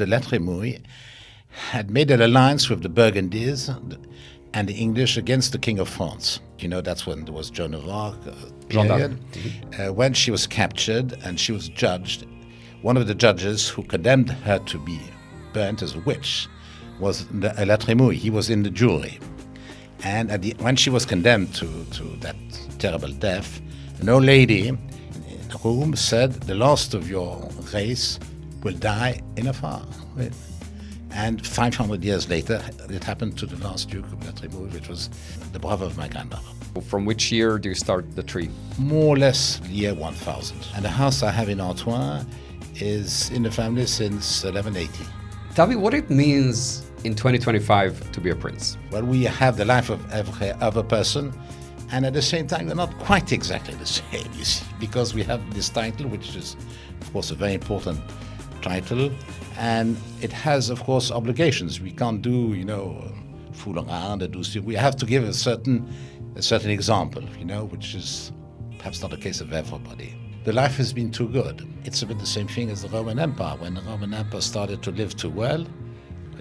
The La Trémoïlle had made an alliance with the Burgundies and the English against the King of France. You know, that's when there was Joan of Arc period. When she was captured and she was judged, one of the judges who condemned her to be burnt as a witch was La Trémoïlle. He was in the jury. And when she was condemned to that terrible death, an old lady in the room said, the last of your race will die in a fire. And 500 years later, it happened to the last Duke of La Trémoïlle, which was the brother of my grandmother. From which year do you start the tree? More or less the year 1000. And the house I have in Artois is in the family since 1180. Tell me what it means in 2025 to be a prince. Well, we have the life of every other person, and at the same time, they're not quite exactly the same, you see, because we have this title, which is, of course, a very important title, and it has, of course, obligations. We can't do, fool around and do. We have to give a certain example, which is perhaps not the case of everybody. The life has been too good. It's a bit the same thing as the Roman Empire. When the Roman Empire started to live too well,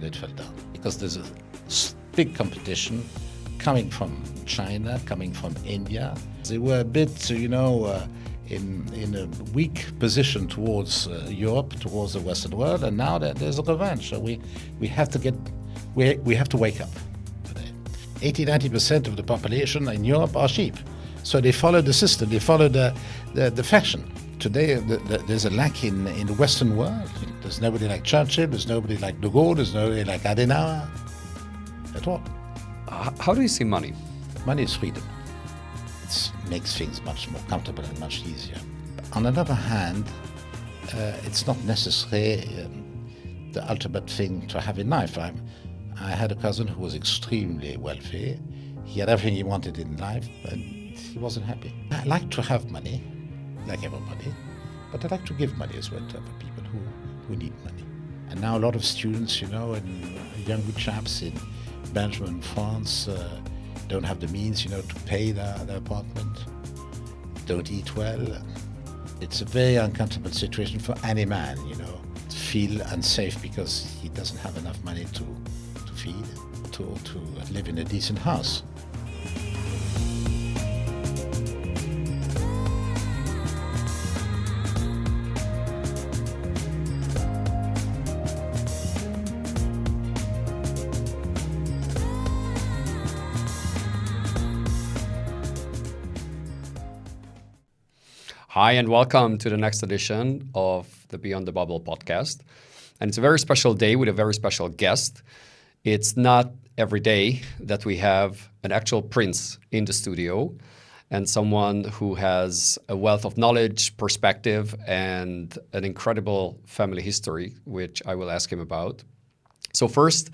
it fell down because there's a big competition coming from China, coming from India. They were a bit, in a weak position towards Europe, towards the Western world, and now there's a revenge. So we have to wake up today. 80-90% of the population in Europe are sheep, so they follow the system, they follow the fashion. Today, there's a lack in the Western world. There's nobody like Churchill, there's nobody like de Gaulle, there's nobody like Adenauer at all. How do you see money? Money is freedom. It makes things much more comfortable and much easier. On the other hand, it's not necessarily the ultimate thing to have in life. I had a cousin who was extremely wealthy. He had everything he wanted in life, but he wasn't happy. I like to have money, like everybody, but I like to give money as well to other people who need money. And now a lot of students, and young chaps in Belgium and France don't have the means, to pay their apartment, don't eat well. It's a very uncomfortable situation for any man, to feel unsafe because he doesn't have enough money to feed, to live in a decent house. Hi, and welcome to the next edition of the Beyond the Bubble podcast. And it's a very special day with a very special guest. It's not every day that we have an actual prince in the studio and someone who has a wealth of knowledge, perspective, and an incredible family history, which I will ask him about. So first,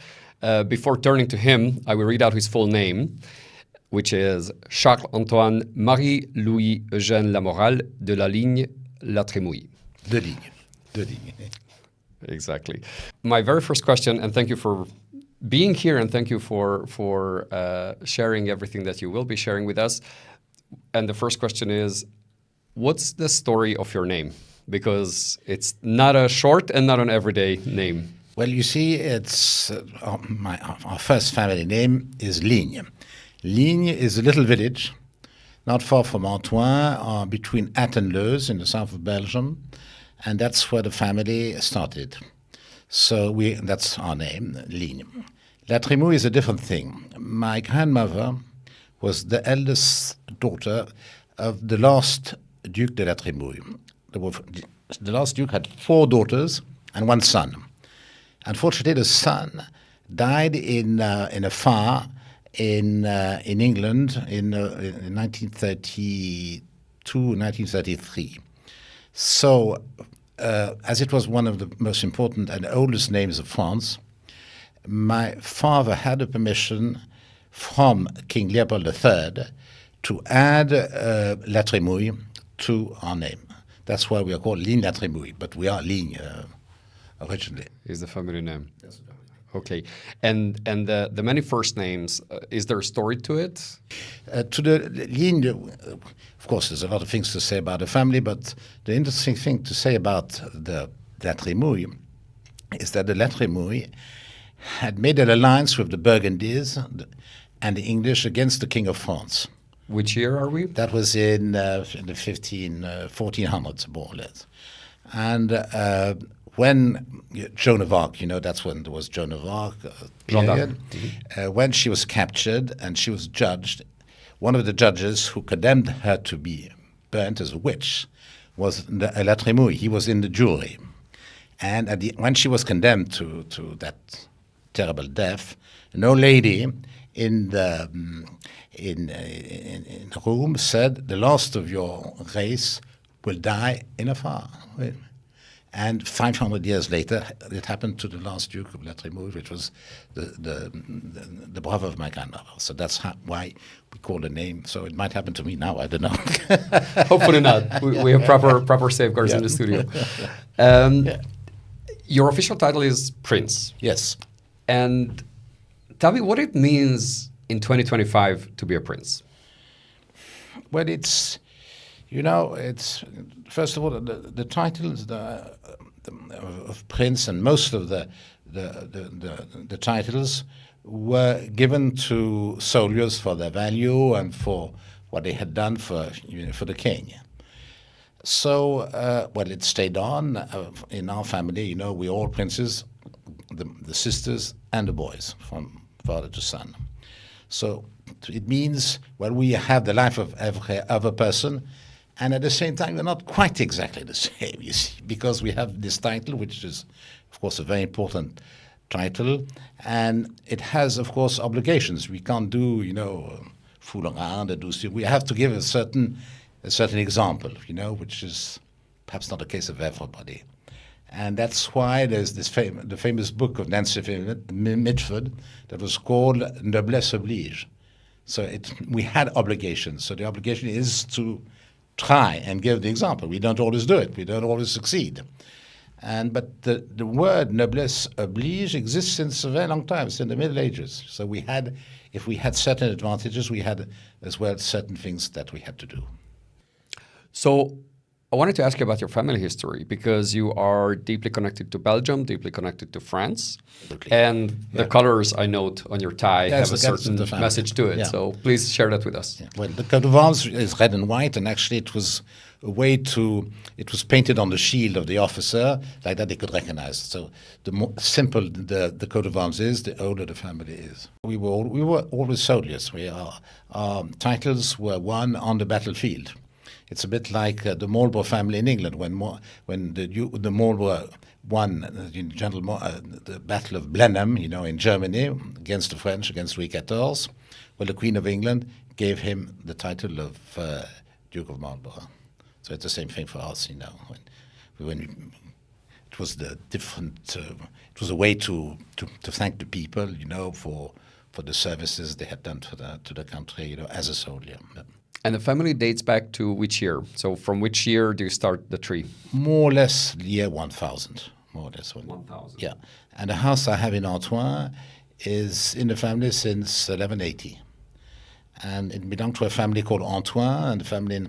before turning to him, I will read out his full name, which is Charles-Antoine Marie-Louis Eugène Lamoral de la Ligne, La Trémoïlle. De Ligne. Exactly. My very first question, and thank you for being here, and thank you for sharing everything that you will be sharing with us. And the first question is, what's the story of your name? Because it's not a short and not an everyday name. Well, you see, it's our first family name is Ligne. Ligne is a little village not far from Artois, between Ath and Leuze in the south of Belgium, and that's where the family started. So that's our name, Ligne. La Trémoïlle is a different thing. My grandmother was the eldest daughter of the last Duke de la Trémoïlle. The last Duke had 4 daughters and 1 son. Unfortunately, the son died in a fire in England in 1932, 1933. So, as it was one of the most important and oldest names of France, my father had a permission from King Leopold III to add La Trémoïlle to our name. That's why we are called Ligne La Trémoïlle, but we are Ligne originally. Is the family name? Yes. Okay, and the many first names, is there a story to it? To the Ligne, of course, there's a lot of things to say about the family, but the interesting thing to say about the La Trémoïlle is that the Trémoïlle had made an alliance with the Burgundies and the English against the King of France. Which year are we? That was in the 1400s, more or less. And when Joan of Arc, that's when there was Joan of Arc period, when she was captured and she was judged, one of the judges who condemned her to be burnt as a witch was La Trémoïlle. He was in the jury. And when she was condemned to that terrible death, an old lady in the room said, "The last of your race will die in a fire." And 500 years later, it happened to the last Duke of La Trémoïlle, which was the brother of my grandmother. So that's why we call the name. So it might happen to me now. I don't know. Hopefully not. We have proper safeguards in the studio. Your official title is Prince. Yes. And tell me what it means in 2025 to be a prince. Well, it's first of all the titles of prince, and most of the titles were given to soldiers for their value and for what they had done for the king. So it stayed on in our family. We all princes, the sisters and the boys, from father to son. So it means we have the life of every other person. And at the same time, we're not quite exactly the same, you see, because we have this title, which is, of course, a very important title, and it has, of course, obligations. We can't do, fool around and do. We have to give a certain example, which is perhaps not the case of everybody, and that's why there's the famous book of Nancy Mitford that was called Noblesse, Oblige. So we had obligations. So the obligation is to try and give the example. We don't always do it. We don't always succeed. But the word noblesse oblige exists since a very long time, since the Middle Ages. So if we had certain advantages, we had as well certain things that we had to do. So I wanted to ask you about your family history, because you are deeply connected to Belgium, deeply connected to France. Absolutely. And the colors I note on your tie have a certain message to it. Yeah. So please share that with us. Yeah. Well, the coat of arms is red and white, and actually it was it was painted on the shield of the officer, like that they could recognize. So the more simple the coat of arms is, the older the family is. We were always soldiers. Our titles were won on the battlefield. It's a bit like the Marlborough family in England when the Marlborough won the Battle of Blenheim, in Germany against the French, against Louis XIV. Well, the Queen of England gave him the title of Duke of Marlborough. So it's the same thing for us, when it was it was a way to thank the people, for the services they had done to the country, as a soldier. And the family dates back to which year? So from which year do you start the tree? More or less the year 1000. More or less 1000. Yeah. And the house I have in Antoine is in the family since 1180. And it belonged to a family called Antoine, and the family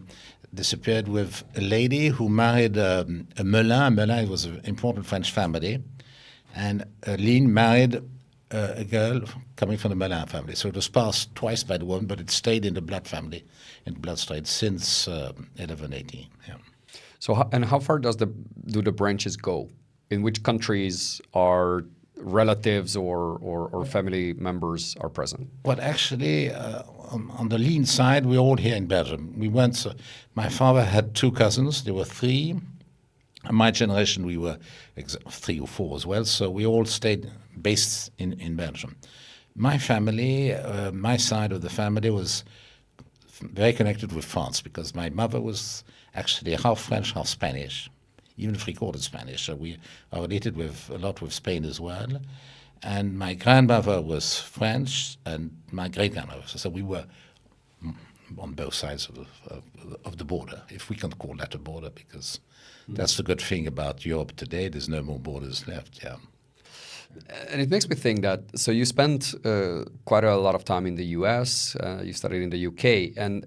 disappeared with a lady who married a Melun. Melun was an important French family. And Ligne married a girl coming from the Melun family. So it was passed twice by the woman, but it stayed in the blood family, in the blood straight, since 1180. Yeah. So, how far do the branches go? In which countries are relatives or family members are present? Well, actually, on the Ligne side, we're all here in Belgium. My father had two cousins. There were three. In my generation, we were 3 or 4 as well. So we all stayed based in Belgium. My family, my side of the family was very connected with France, because my mother was actually half French, half Spanish, even 3/4 Spanish. So we are related a lot with Spain as well. And my grandmother was French, and my great-grandmother. So we were on both sides of the border, if we can call that a border, because that's the good thing about Europe today. There's no more borders left, yeah. And it makes me think that, so you spent quite a lot of time in the US, you studied in the UK, and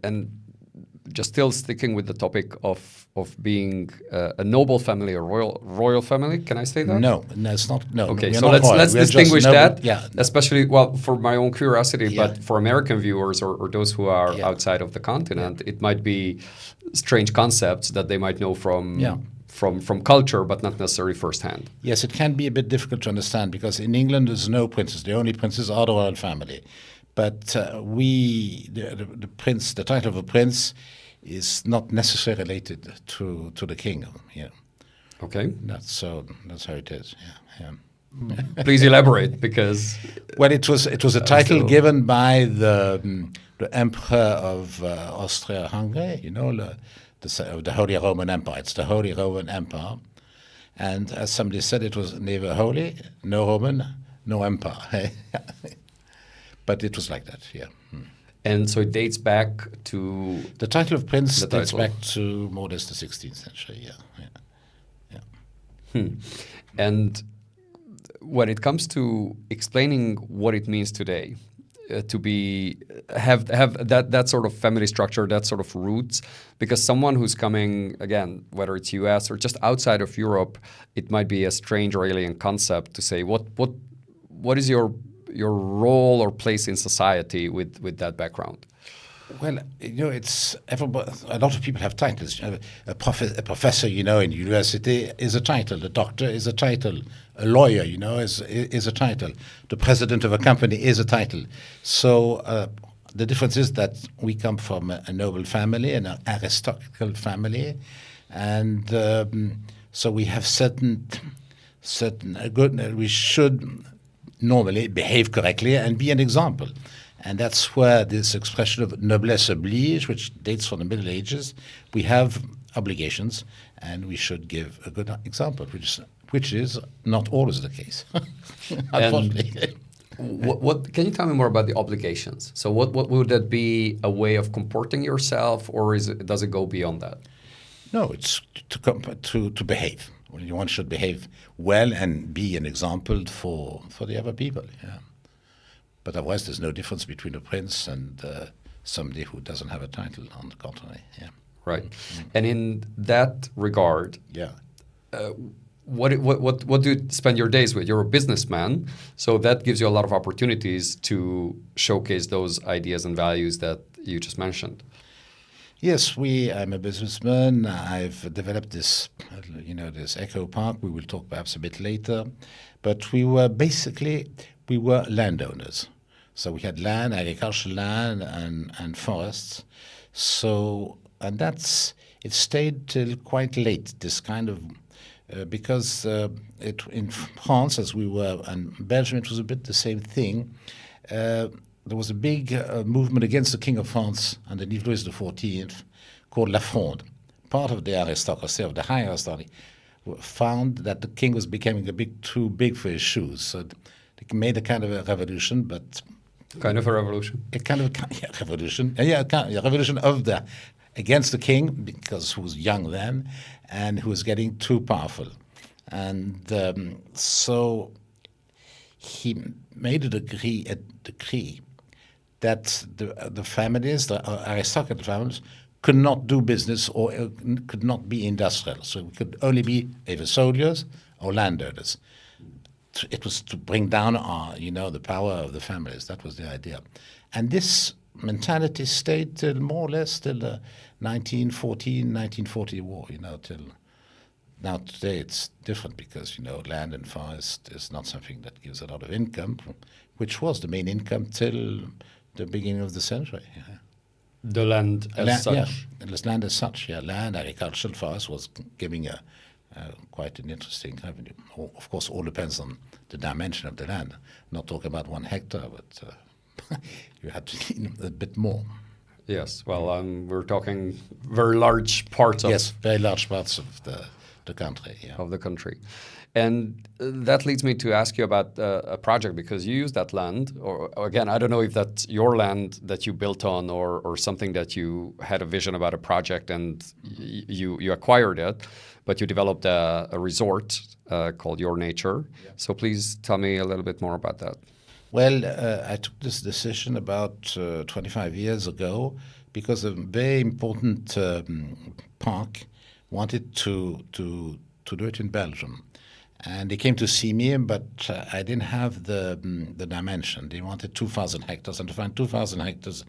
just still sticking with the topic of being a noble family, a royal family. Can I say that? No, it's not. No. Okay, we are so not royal. let's We are just distinguish noble. that. Yeah. Especially, well, for my own curiosity, Yeah. but for American viewers or those who are Yeah. outside of the continent, it might be strange concepts that they might know from from culture, but not necessarily firsthand. Yes, it can be a bit difficult to understand because in England there's no princes. The only princes are the royal family. But the prince, the title of a prince, is not necessarily related to the kingdom. Yeah, Okay, that's how it is. Yeah. please elaborate because Well, it was a title given by the emperor of Austria-Hungary. You know, the Holy Roman Empire. It's the Holy Roman Empire, and as somebody said, it was neither holy, no Roman, no empire. But it was like that. Yeah. and so it dates back to The title of prince The dates title. back to more or less the 16th century. Yeah. And when it comes to explaining what it means today, to have that sort of family structure, that sort of roots, because someone who's coming again, whether it's U.S. or just outside of Europe, it might be a strange or alien concept to say what is your role or place in society with that background. Well, you know, it's everybody. A lot of people have titles. A professor, you know, in university is a title. A doctor is a title. A lawyer, you know, is a title. The president of a company is a title. So the difference is that we come from a noble family, an aristocratic family, and so we have certain good. We should normally behave correctly and be an example. And that's where this expression of noblesse oblige, which dates from the Middle Ages, we have obligations and we should give a good example, which is not always the case, unfortunately. What can you tell me more about the obligations? So what would that be, a way of comporting yourself, or does it go beyond that? No, it's to behave. One should behave well and be an example for the other people. Yeah. But otherwise, there's no difference between a prince and somebody who doesn't have a title. On the contrary, yeah. Right. And in that regard, Yeah. what do you spend your days with? You're a businessman, so that gives you a lot of opportunities to showcase those ideas and values that you just mentioned. Yes, I'm a businessman. I've developed this, this eco park. We will talk perhaps a bit later. But we were landowners. So we had land, agricultural land, and forests. So, and it stayed till quite late, this kind of, because in France, as we were, and Belgium, it was a bit the same thing. There was a big movement against the King of France underneath Louis XIV called La Fronde. Part of the aristocracy, of the high aristocracy, found that the king was becoming a bit too big for his shoes. So they made a kind of a revolution, but... Kind of a revolution? A kind of revolution. A revolution against the king, because he was young then, and who was getting too powerful. And so he made a decree that the families, the aristocratic families, could not do business or could not be industrial. So we could only be either soldiers or landowners. It was to bring down the power of the families. That was the idea. And this mentality stayed till more or less till the 1940 war, till now. Today it's different because, land and forest is not something that gives a lot of income, which was the main income till the beginning of the century. Yeah. The land as such? Yeah, the land as such, yeah. Land, agricultural, forest was giving quite an interesting revenue. Of course, all depends on the dimension of the land. Not talking about 1 hectare, but you had to need a bit more. Yes, well, we're talking very large parts of... Yes, very large parts of the country. Yeah. Of the country. And that leads me to ask you about a project, because you use that land, or again, I don't know if that's your land that you built on or something that you had a vision about a project and you acquired it, but you developed a resort called Your Nature. Yeah. So please tell me a little bit more about that. Well, I took this decision about 25 years ago because a very important park wanted to do it in Belgium. And they came to see me, but I didn't have the dimension. They wanted 2,000 hectares, and to find 2,000 hectares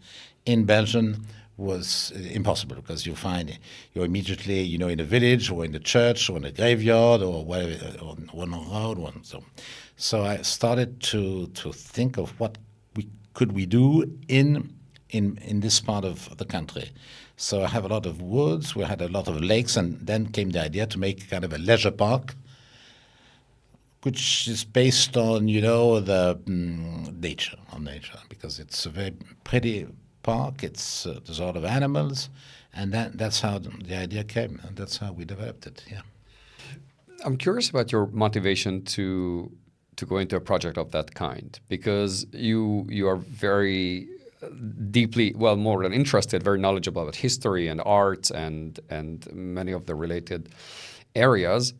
in Belgium was impossible, because you're immediately, in a village or in a church or in a graveyard or whatever, or on a road. So I started to think of what could we do in this part of the country. So I have a lot of woods, we had a lot of lakes, and then came the idea to make kind of a leisure park, which is based on, the nature, because it's a very pretty park. There's a lot of animals, and that's how the idea came, and that's how we developed it. Yeah. I'm curious about your motivation to go into a project of that kind, because you are very deeply, well, more than interested, very knowledgeable about history and art and many of the related areas.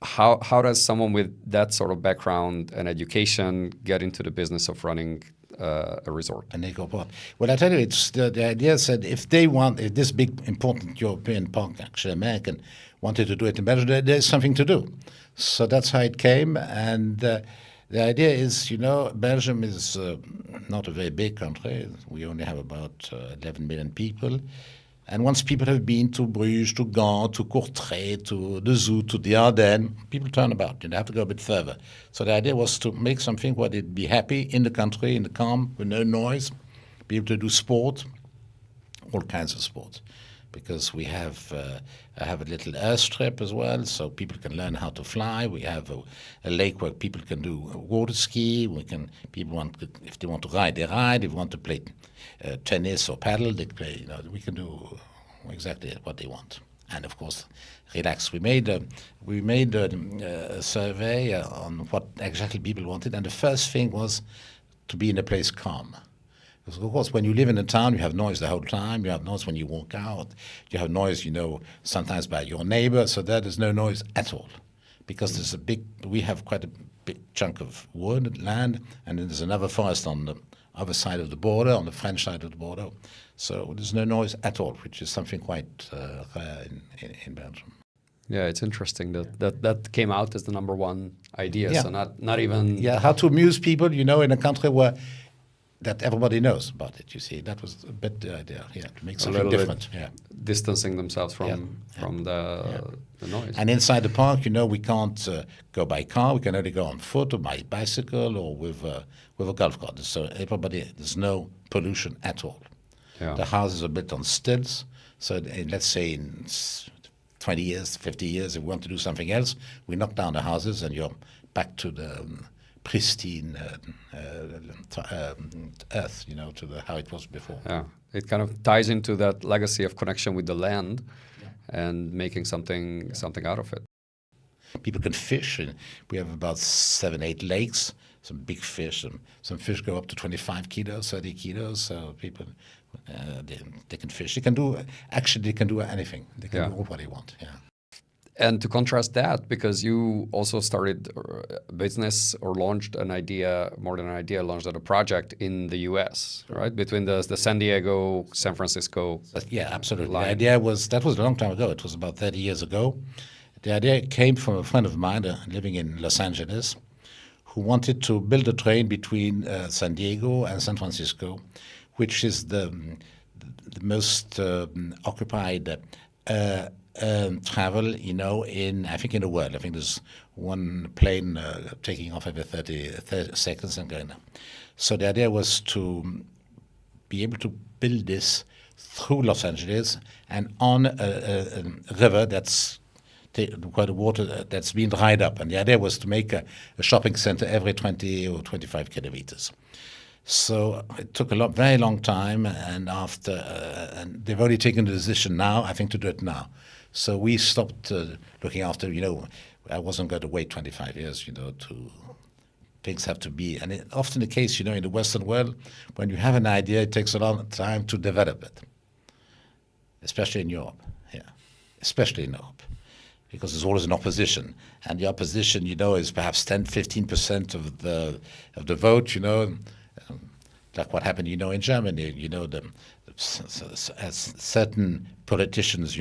How does someone with that sort of background and education get into the business of running a resort? An eco park. Well, I tell you, it's the idea said if this big important European park, actually American, wanted to do it in Belgium, there's something to do. So that's how it came. And the idea is, Belgium is not a very big country. We only have about 11 million people. And once people have been to Bruges, to Gand, to Courtrai, to the zoo, to the Ardennes, people turn about. They have to go a bit further. So the idea was to make something where they'd be happy in the country, in the calm, with no noise, be able to do sport, all kinds of sports. Because I have a little airstrip as well, so people can learn how to fly. We have a lake where people can do water ski. If they want to ride, they ride. If they want to play tennis or paddle, they play. We can do exactly what they want. And of course, relax. We made a survey on what exactly people wanted, and the first thing was to be in a place calm. Because of course, when you live in a town, you have noise the whole time. You have noise when you walk out. You have noise, sometimes by your neighbor. So there's no noise at all, because we have quite a big chunk of wood land, and then there's another forest on the other side of the border, on the French side of the border. So there's no noise at all, which is something quite rare in Belgium. Yeah, it's interesting that came out as the number one idea. Yeah. So not even how to amuse people, in a country where that everybody knows about it. You see, that was a bit the idea. Yeah, to make something different. Yeah, distancing themselves from the noise. And inside the park, we can't go by car. We can only go on foot or by bicycle or with a golf cart. So there's no pollution at all. Yeah. The houses are built on stilts. So let's say in 20 years, 50 years, if we want to do something else, we knock down the houses and you're back to the pristine earth, to how it was before. Yeah, it kind of ties into that legacy of connection with the land and making something out of it. People can fish. And we have about 7-8 lakes, some big fish. Some fish go up to 25 kilos, 30 kilos. So people, they can fish. They can do anything. They can do what they want. Yeah. And to contrast that, because you also started a business or launched an idea, more than an idea, launched a project in the U.S., right? Between the San Diego, San Francisco. Yeah, absolutely. Line. The idea that was a long time ago. It was about 30 years ago. The idea came from a friend of mine living in Los Angeles, who wanted to build a train between San Diego and San Francisco, which is the most occupied travel, in the world. I think there's one plane taking off every 30 seconds and going down. So the idea was to be able to build this through Los Angeles and on a river where the water that's been dried up. And the idea was to make a shopping center every 20 or 25 kilometers. So it took very long time, and and they've only taken the decision now, I think, to do it now. So we stopped looking after, I wasn't going to wait 25 years, things have to be. And often the case, in the Western world, when you have an idea, it takes a long time to develop it, especially in Europe, especially in Europe, because there's always an opposition. And the opposition, is perhaps 10, 15% of the vote, like what happened, in Germany. As certain politicians,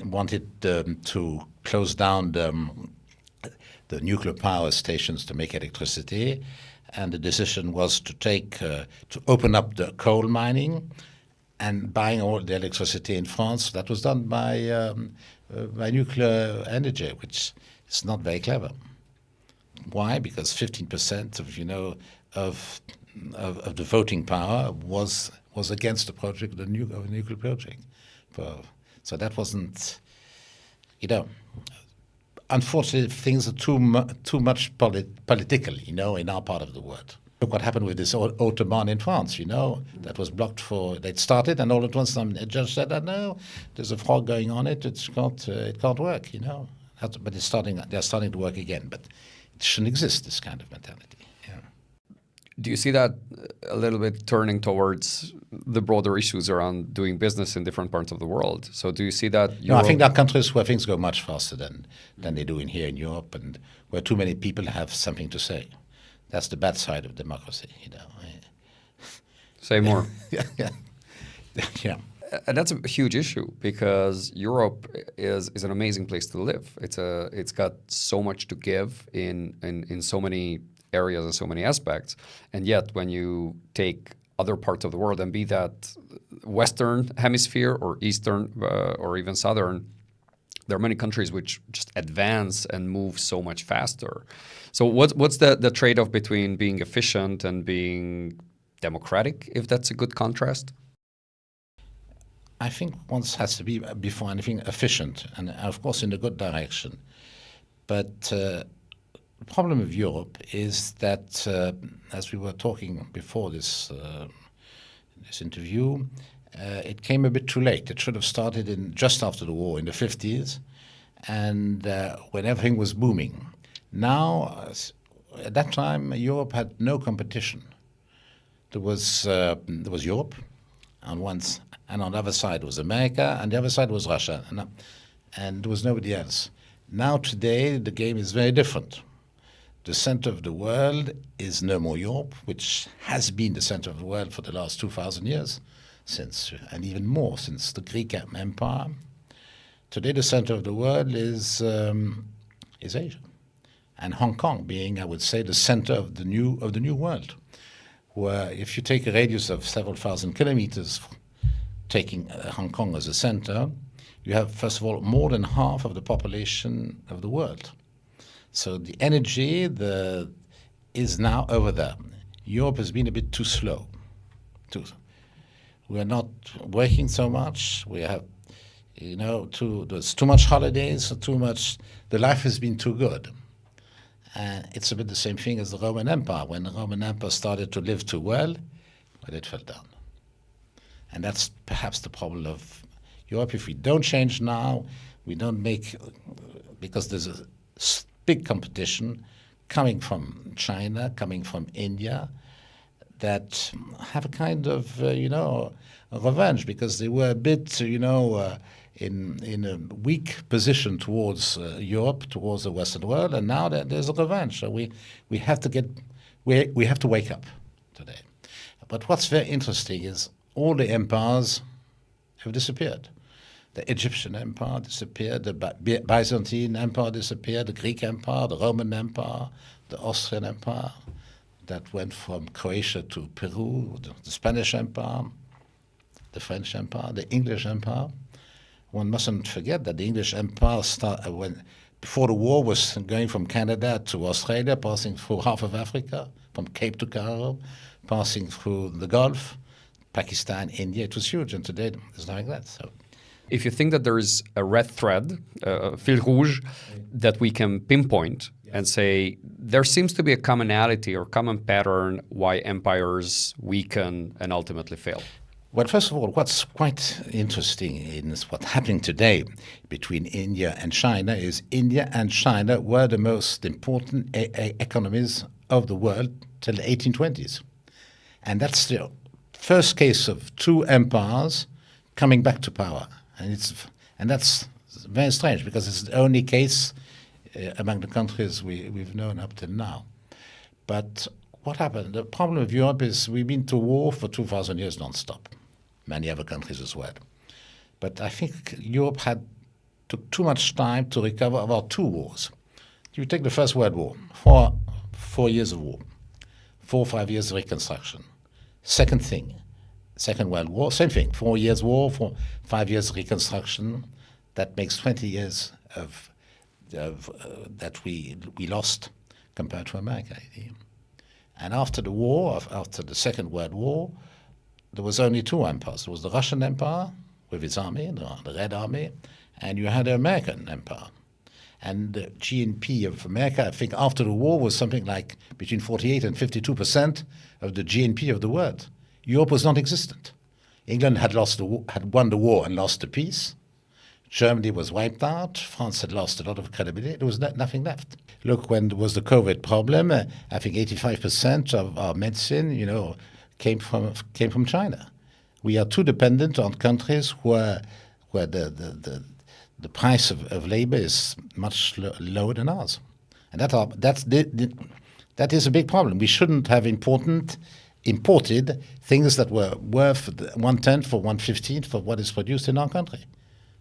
wanted to close down the nuclear power stations to make electricity, and the decision was to open up the coal mining and buying all the electricity in France. That was done by nuclear energy, which is not very clever. Why? Because 15% of the voting power was against the project, the nuclear project. So that wasn't, unfortunately, things are too much political, in our part of the world. Look what happened with this Autobahn in France, that was blocked they'd started, and all at once some judge said, no, there's a fraud going on it can't work, But they're starting to work again, but it shouldn't exist, this kind of mentality. Yeah. Do you see that a little bit turning towards the broader issues around doing business in different parts of the world? So do you see that? No, I think there are countries where things go much faster than they do here in Europe, and where too many people have something to say. That's the bad side of democracy, Say more. Yeah. And that's a huge issue, because Europe is an amazing place to live. It's got so much to give in so many areas and so many aspects. And yet when you take other parts of the world, and be that Western hemisphere or Eastern or even Southern, there are many countries which just advance and move so much faster. So what's the trade-off between being efficient and being democratic, if that's a good contrast? I think one has to be, before anything, efficient, and of course in a good direction. But the problem of Europe is that, as we were talking before this interview, it came a bit too late. It should have started just after the war, in the 50s, and when everything was booming. Now, at that time, Europe had no competition. There was Europe on one side, and on the other side was America, and the other side was Russia, and there was nobody else. Now, today, the game is very different. The center of the world is no more Europe, which has been the center of the world for the last 2,000 years, and even more since the Greek Empire. Today, the center of the world is Asia, and Hong Kong being, I would say, the center of the new world, where if you take a radius of several thousand kilometers, taking Hong Kong as a center, you have, first of all, more than half of the population of the world. So the energy is now over there. Europe has been a bit too slow. We are not working so much. We have, there's too much holidays, the life has been too good. And it's a bit the same thing as the Roman Empire. When the Roman Empire started to live too well, it fell down. And that's perhaps the problem of Europe. If we don't change now, we don't because there's a big competition coming from China, coming from India, that have a kind of, revenge, because they were a bit, in a weak position towards Europe, towards the Western world, and now there's a revenge. So we have to wake up today. But what's very interesting is all the empires have disappeared. The Egyptian Empire disappeared, the Byzantine Empire disappeared, the Greek Empire, the Roman Empire, the Austrian Empire, that went from Croatia to Peru, the Spanish Empire, the French Empire, the English Empire. One mustn't forget that the English Empire before the war was going from Canada to Australia, passing through half of Africa, from Cape to Cairo, passing through the Gulf, Pakistan, India. It was huge, and today there's nothing like that. So, if you think that there is a red thread, fil rouge, that we can pinpoint and say there seems to be a commonality or common pattern why empires weaken and ultimately fail. Well, first of all, what's quite interesting in what's happening today between India and China is India and China were the most important economies of the world till the 1820s. And that's the first case of two empires coming back to power. And that's very strange, because it's the only case among the countries we've known up till now. But what happened? The problem with Europe is we've been to war for 2,000 years non-stop. Many other countries as well. But I think Europe took too much time to recover about 2 wars. You take the First World War, 4 years of war, 4 or 5 years of reconstruction. Second World War, same thing, 4 years war, 5 years reconstruction. That makes 20 years of that we lost compared to America. And after the war, after the Second World War, there was only 2 empires. There was the Russian Empire with its army, the Red Army, and you had the American Empire. And the GNP of America, I think after the war, was something like between 48 and 52% of the GNP of the world. Europe was non-existent. England had won the war and lost the peace. Germany was wiped out. France had lost a lot of credibility. There was nothing left. Look, when there was the COVID problem, I think 85% of our medicine, came from China. We are too dependent on countries where the price of labor is much lower than ours, and that is a big problem. We shouldn't have imported things that were worth 1/10 or 1/15 for what is produced in our country.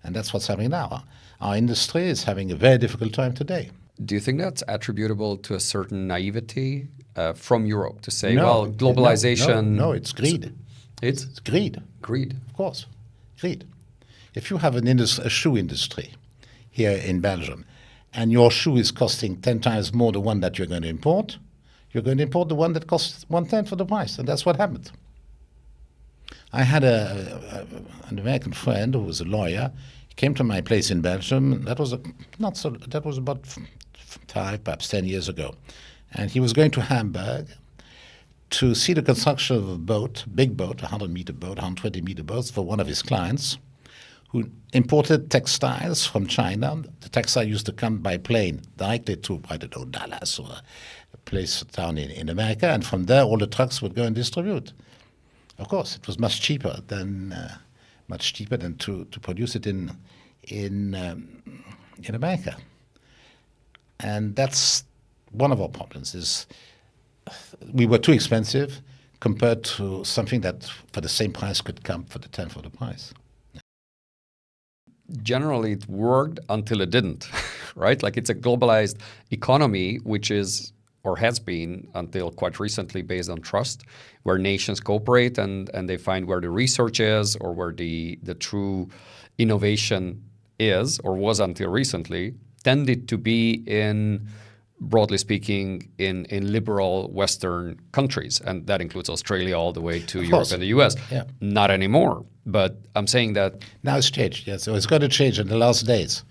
And that's what's happening now. Our industry is having a very difficult time today. Do you think that's attributable to a certain naivety from Europe to say, globalization... No, it's greed. It's greed. Greed. Of course, greed. If you have a shoe industry here in Belgium, and your shoe is costing 10 times more the one that you're going to import the one that costs 1/10 for the price, and that's what happened. I had an American friend who was a lawyer. He came to my place in Belgium. That was about 5, perhaps 10 years ago, and he was going to Hamburg to see the construction of a boat, big boat, 100-meter boat, 120-meter boats for one of his clients, who imported textiles from China. The textile used to come by plane directly to, I don't know, Dallas or a place down in America, and from there all the trucks would go and distribute. Of course, it was much cheaper than to produce it in America, and that's one of our problems. Is we were too expensive compared to something that for the same price could come for the 10th of the price. Generally, it worked until it didn't, right? Like it's a globalized economy, which is or has been until quite recently based on trust, where nations cooperate and they find where the research is or where the true innovation is or was until recently, tended to be in, broadly speaking, in liberal Western countries. And that includes Australia all the way to Europe and the US. Yeah. Not anymore. But I'm saying that... Now it's changed, yes. So it's got to change in the last days.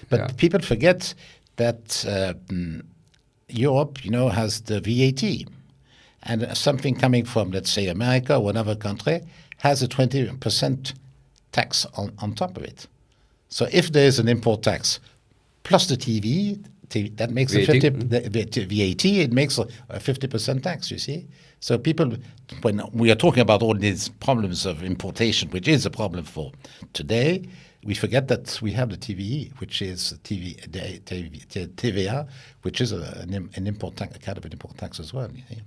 But people forget that Europe, has the VAT. And something coming from, let's say, America or another country has a 20% tax on top of it. So if there is an import tax plus the that makes the VAT, it makes a 50% tax, you see. So people, when we are talking about all these problems of importation, which is a problem for today, we forget that we have the TVA, which is TVA, which is an import tax, a kind of an import tax as well. You see.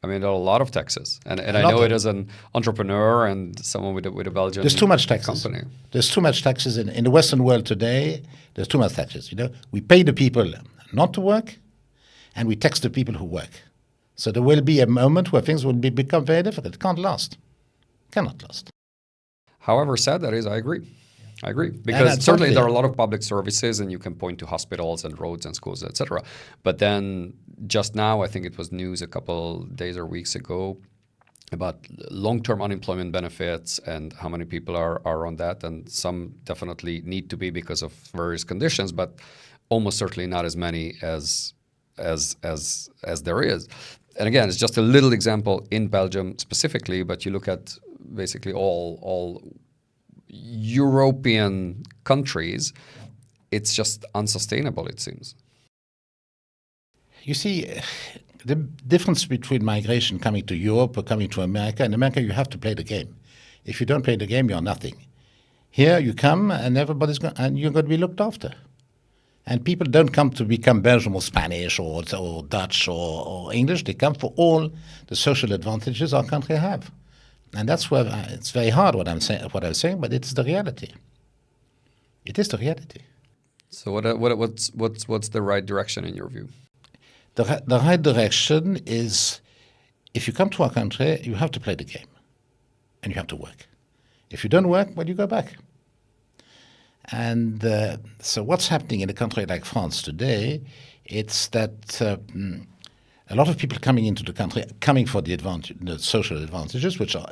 I mean, there are a lot of taxes, and I know it as an entrepreneur and someone with a Belgian There's too much taxes. Company. There's too much taxes in the Western world today. There's too much taxes. We pay the people not to work, and we tax the people who work. So there will be a moment where things will become very difficult. It can't last. Cannot last. However sad that is, I agree. Because certainly there are a lot of public services, and you can point to hospitals and roads and schools, etc. But then just now, I think it was news a couple days or weeks ago about long-term unemployment benefits and how many people are on that. And some definitely need to be because of various conditions, but almost certainly not as many as there is. And again, it's just a little example in Belgium specifically, but you look at basically all European countries, it's just unsustainable, it seems. You see, the difference between migration coming to Europe or coming to America, in America you have to play the game. If you don't play the game, you're nothing. Here you come and and you're going to be looked after. And people don't come to become Belgian or Spanish or Dutch or English. They come for all the social advantages our country have. And that's where it's very hard what I'm saying, but it's the reality. It is the reality. So what's the right direction in your view? The right direction is, if you come to our country, you have to play the game, and you have to work. If you don't work, well, you go back. And so what's happening in a country like France today, it's that a lot of people coming into the country, coming for the social advantages, which are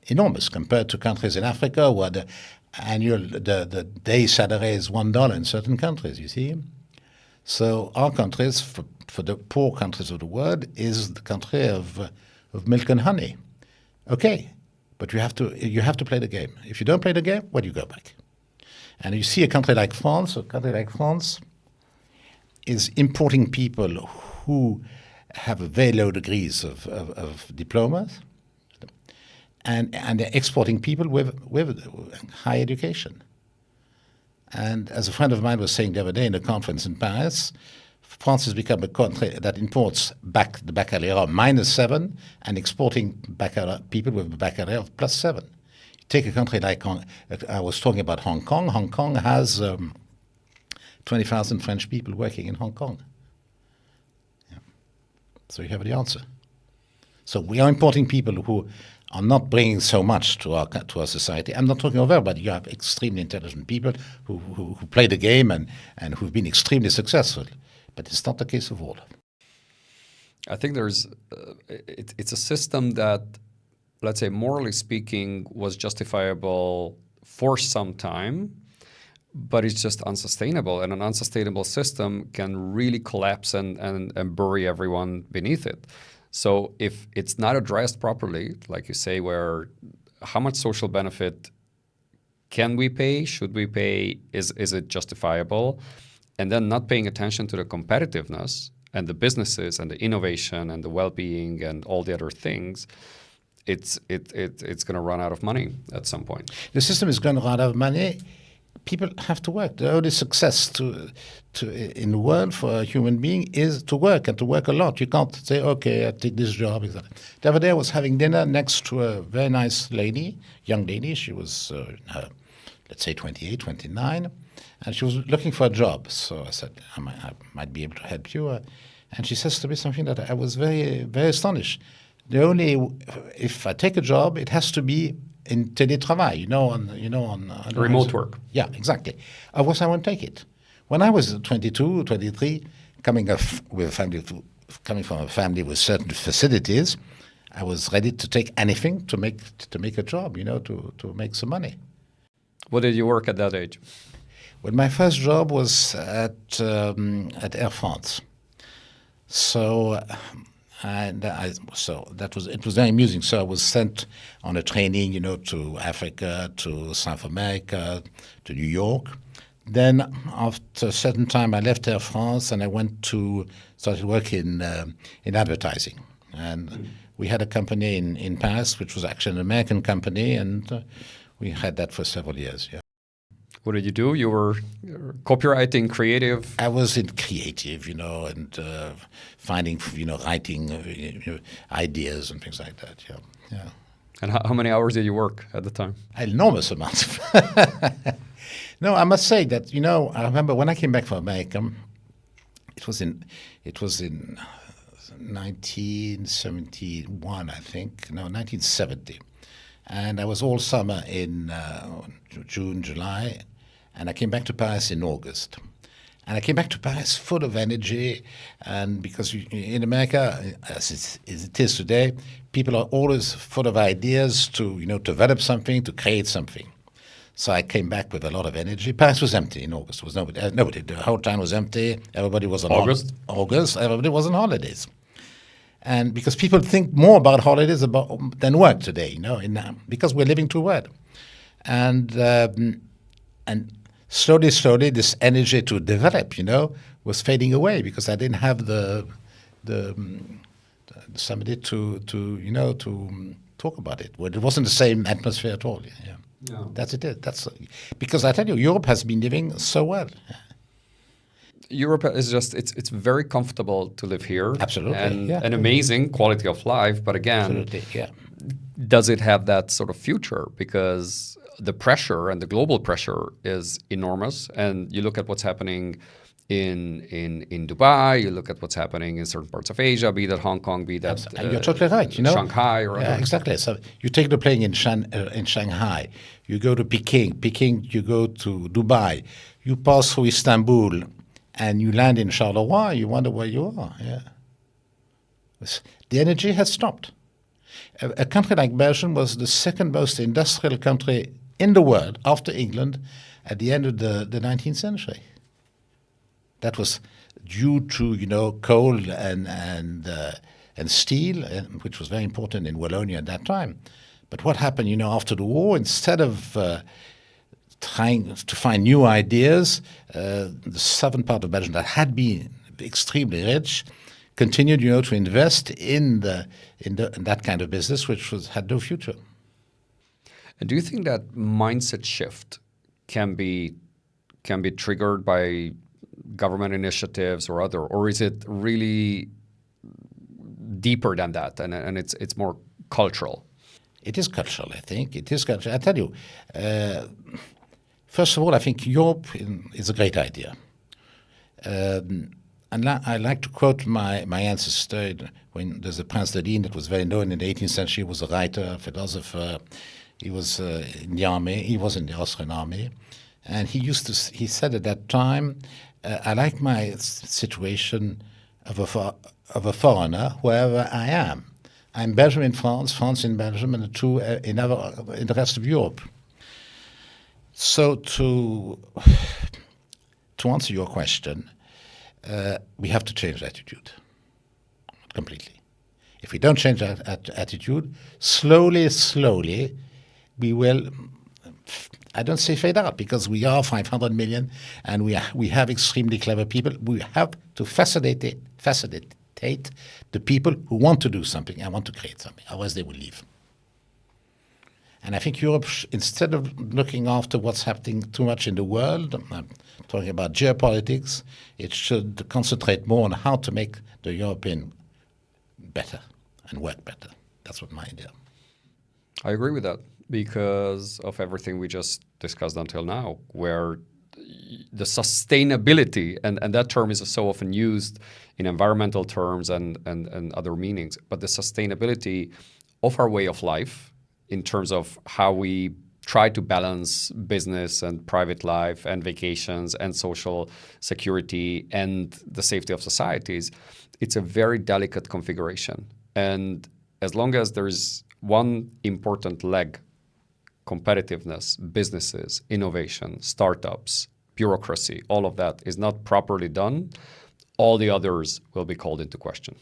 enormous compared to countries in Africa where the day salary is $1 in certain countries, you see. So our countries, for the poor countries of the world, is the country of milk and honey. Okay, but you have to play the game. If you don't play the game, well, you go back. And you see a country like France is importing people who have very low degrees of diplomas, and they're exporting people with high education. And as a friend of mine was saying the other day in a conference in Paris, France has become a country that imports the baccalaureate -7 and exporting people with a baccalaureate of +7. Take a country like I was talking about Hong Kong. Hong Kong has 20,000 French people working in Hong Kong. Yeah. So you have the answer. So we are importing people who are not bringing so much to our society. I'm not talking of everybody. You have extremely intelligent people who play the game and who've been extremely successful. But it's not the case of all. I think it's a system that, let's say, morally speaking, was justifiable for some time, but it's just unsustainable. And an unsustainable system can really collapse and bury everyone beneath it. So if it's not addressed properly, like you say, where how much social benefit can we pay, should we pay, is it justifiable? And then not paying attention to the competitiveness and the businesses and the innovation and the well-being and all the other things, it's going to run out of money at some point. The system is going to run out of money. People have to work. The only success in the world for a human being is to work, and to work a lot. You can't say, okay, I take this job. The other day I was having dinner next to a very nice lady, young lady. She was, let's say, 28, 29, and she was looking for a job. So I said, I might be able to help you. And she says to me something that I was very, very astonished. If I take a job, it has to be in télétravail, on remote work. Yeah, exactly. Otherwise, I won't take it. When I was 22, 23, coming from a family with certain facilities, I was ready to take anything to make a job, to make some money. What did you work at that age? Well, my first job was at Air France. So. It was very amusing. So I was sent on a training, to Africa, to South America, to New York. Then after a certain time, I left Air France and I started working in advertising. And we had a company in Paris, which was actually an American company, and we had that for several years. Yeah. What did you do? You were copywriting, creative? I was in creative, and finding, writing ideas and things like that, yeah. And how many hours did you work at the time? Enormous amounts. No, I must say that, I remember when I came back from America, it was in 1971, I think. No, 1970. And I was all summer in June, July, and I came back to Paris in August. And I came back to Paris full of energy, and because in America, as it is today, people are always full of ideas to develop something, to create something. So I came back with a lot of energy. Paris was empty in August. There was nobody. The whole town was empty. Everybody was on August. Everybody was on holidays. And because people think more about holidays than work today, because we're living too well. And slowly, this energy to develop, was fading away because I didn't have somebody to talk about it. Well, it wasn't the same atmosphere at all. Yeah. That's it. Because I tell you, Europe has been living so well. Europe is just it's very comfortable to live here. Absolutely, and yeah. an amazing quality of life. But again, Absolutely, yeah. does it have that sort of future? Because the pressure and the global pressure is enormous. And you look at what's happening in Dubai, you look at what's happening in certain parts of Asia, be that Hong Kong, be that And you're totally right. You know, Shanghai or yeah, other. exactly. So you take the plane in Shanghai, you go to Peking, you go to Dubai, you pass through Istanbul, and you land in Charleroi. You wonder where you are. Yeah, the energy has stopped. A country like Belgium was the second most industrial country in the world after England at the end of the 19th century. That was due to coal and steel, which was very important in Wallonia at that time. But what happened, after the war? Instead of trying to find new ideas, the southern part of Belgium that had been extremely rich continued, to invest in that kind of business, which had no future. And do you think that mindset shift can be triggered by government initiatives or other, or is it really deeper than that, and it's more cultural? It is cultural, I think. It is cultural. I tell you, first of all, I think Europe is a great idea. And I like to quote my ancestor when there's a Prince de Ligne that was very known in the 18th century. He was a writer, philosopher. He was in the army. He was in the Austrian army. And he said at that time, I like my situation of a foreigner wherever I am. I'm Belgium in France, France in Belgium, and the two in the rest of Europe. So to answer your question, we have to change attitude completely. If we don't change that attitude, slowly, we will. I don't say fade out, because we are 500 million and we have extremely clever people. We have to facilitate the people who want to do something and want to create something. Otherwise, they will leave. And I think Europe, instead of looking after what's happening too much in the world, I'm talking about geopolitics, it should concentrate more on how to make the European better and work better. That's what my idea. I agree with that, because of everything we just discussed until now, where the sustainability, and that term is so often used in environmental terms and other meanings, but the sustainability of our way of life in terms of how we try to balance business and private life and vacations and social security and the safety of societies, it's a very delicate configuration. And as long as there's one important leg, competitiveness, businesses, innovation, startups, bureaucracy, all of that is not properly done, all the others will be called into question.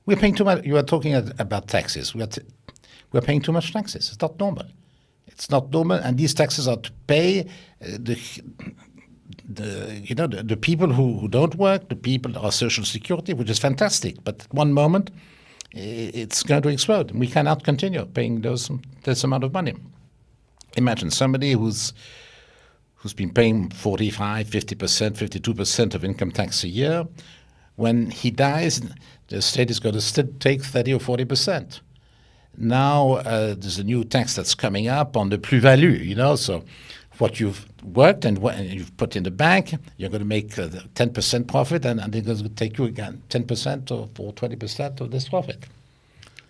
We're paying too much. You are talking about taxes. We're paying too much taxes. It's not normal. It's not normal, and these taxes are to pay the people who don't work, the people our social security, which is fantastic. But at one moment, it's going to explode. We cannot continue paying this amount of money. Imagine somebody who's been paying 45, 50%, 52% of income tax a year. When he dies, the state is going to take 30 or 40%. Now there's a new tax that's coming up on the plus-value, so what you've worked and what you've put in the bank, you're going to make 10% profit, and they're going to take you again 10% or 20% of this profit.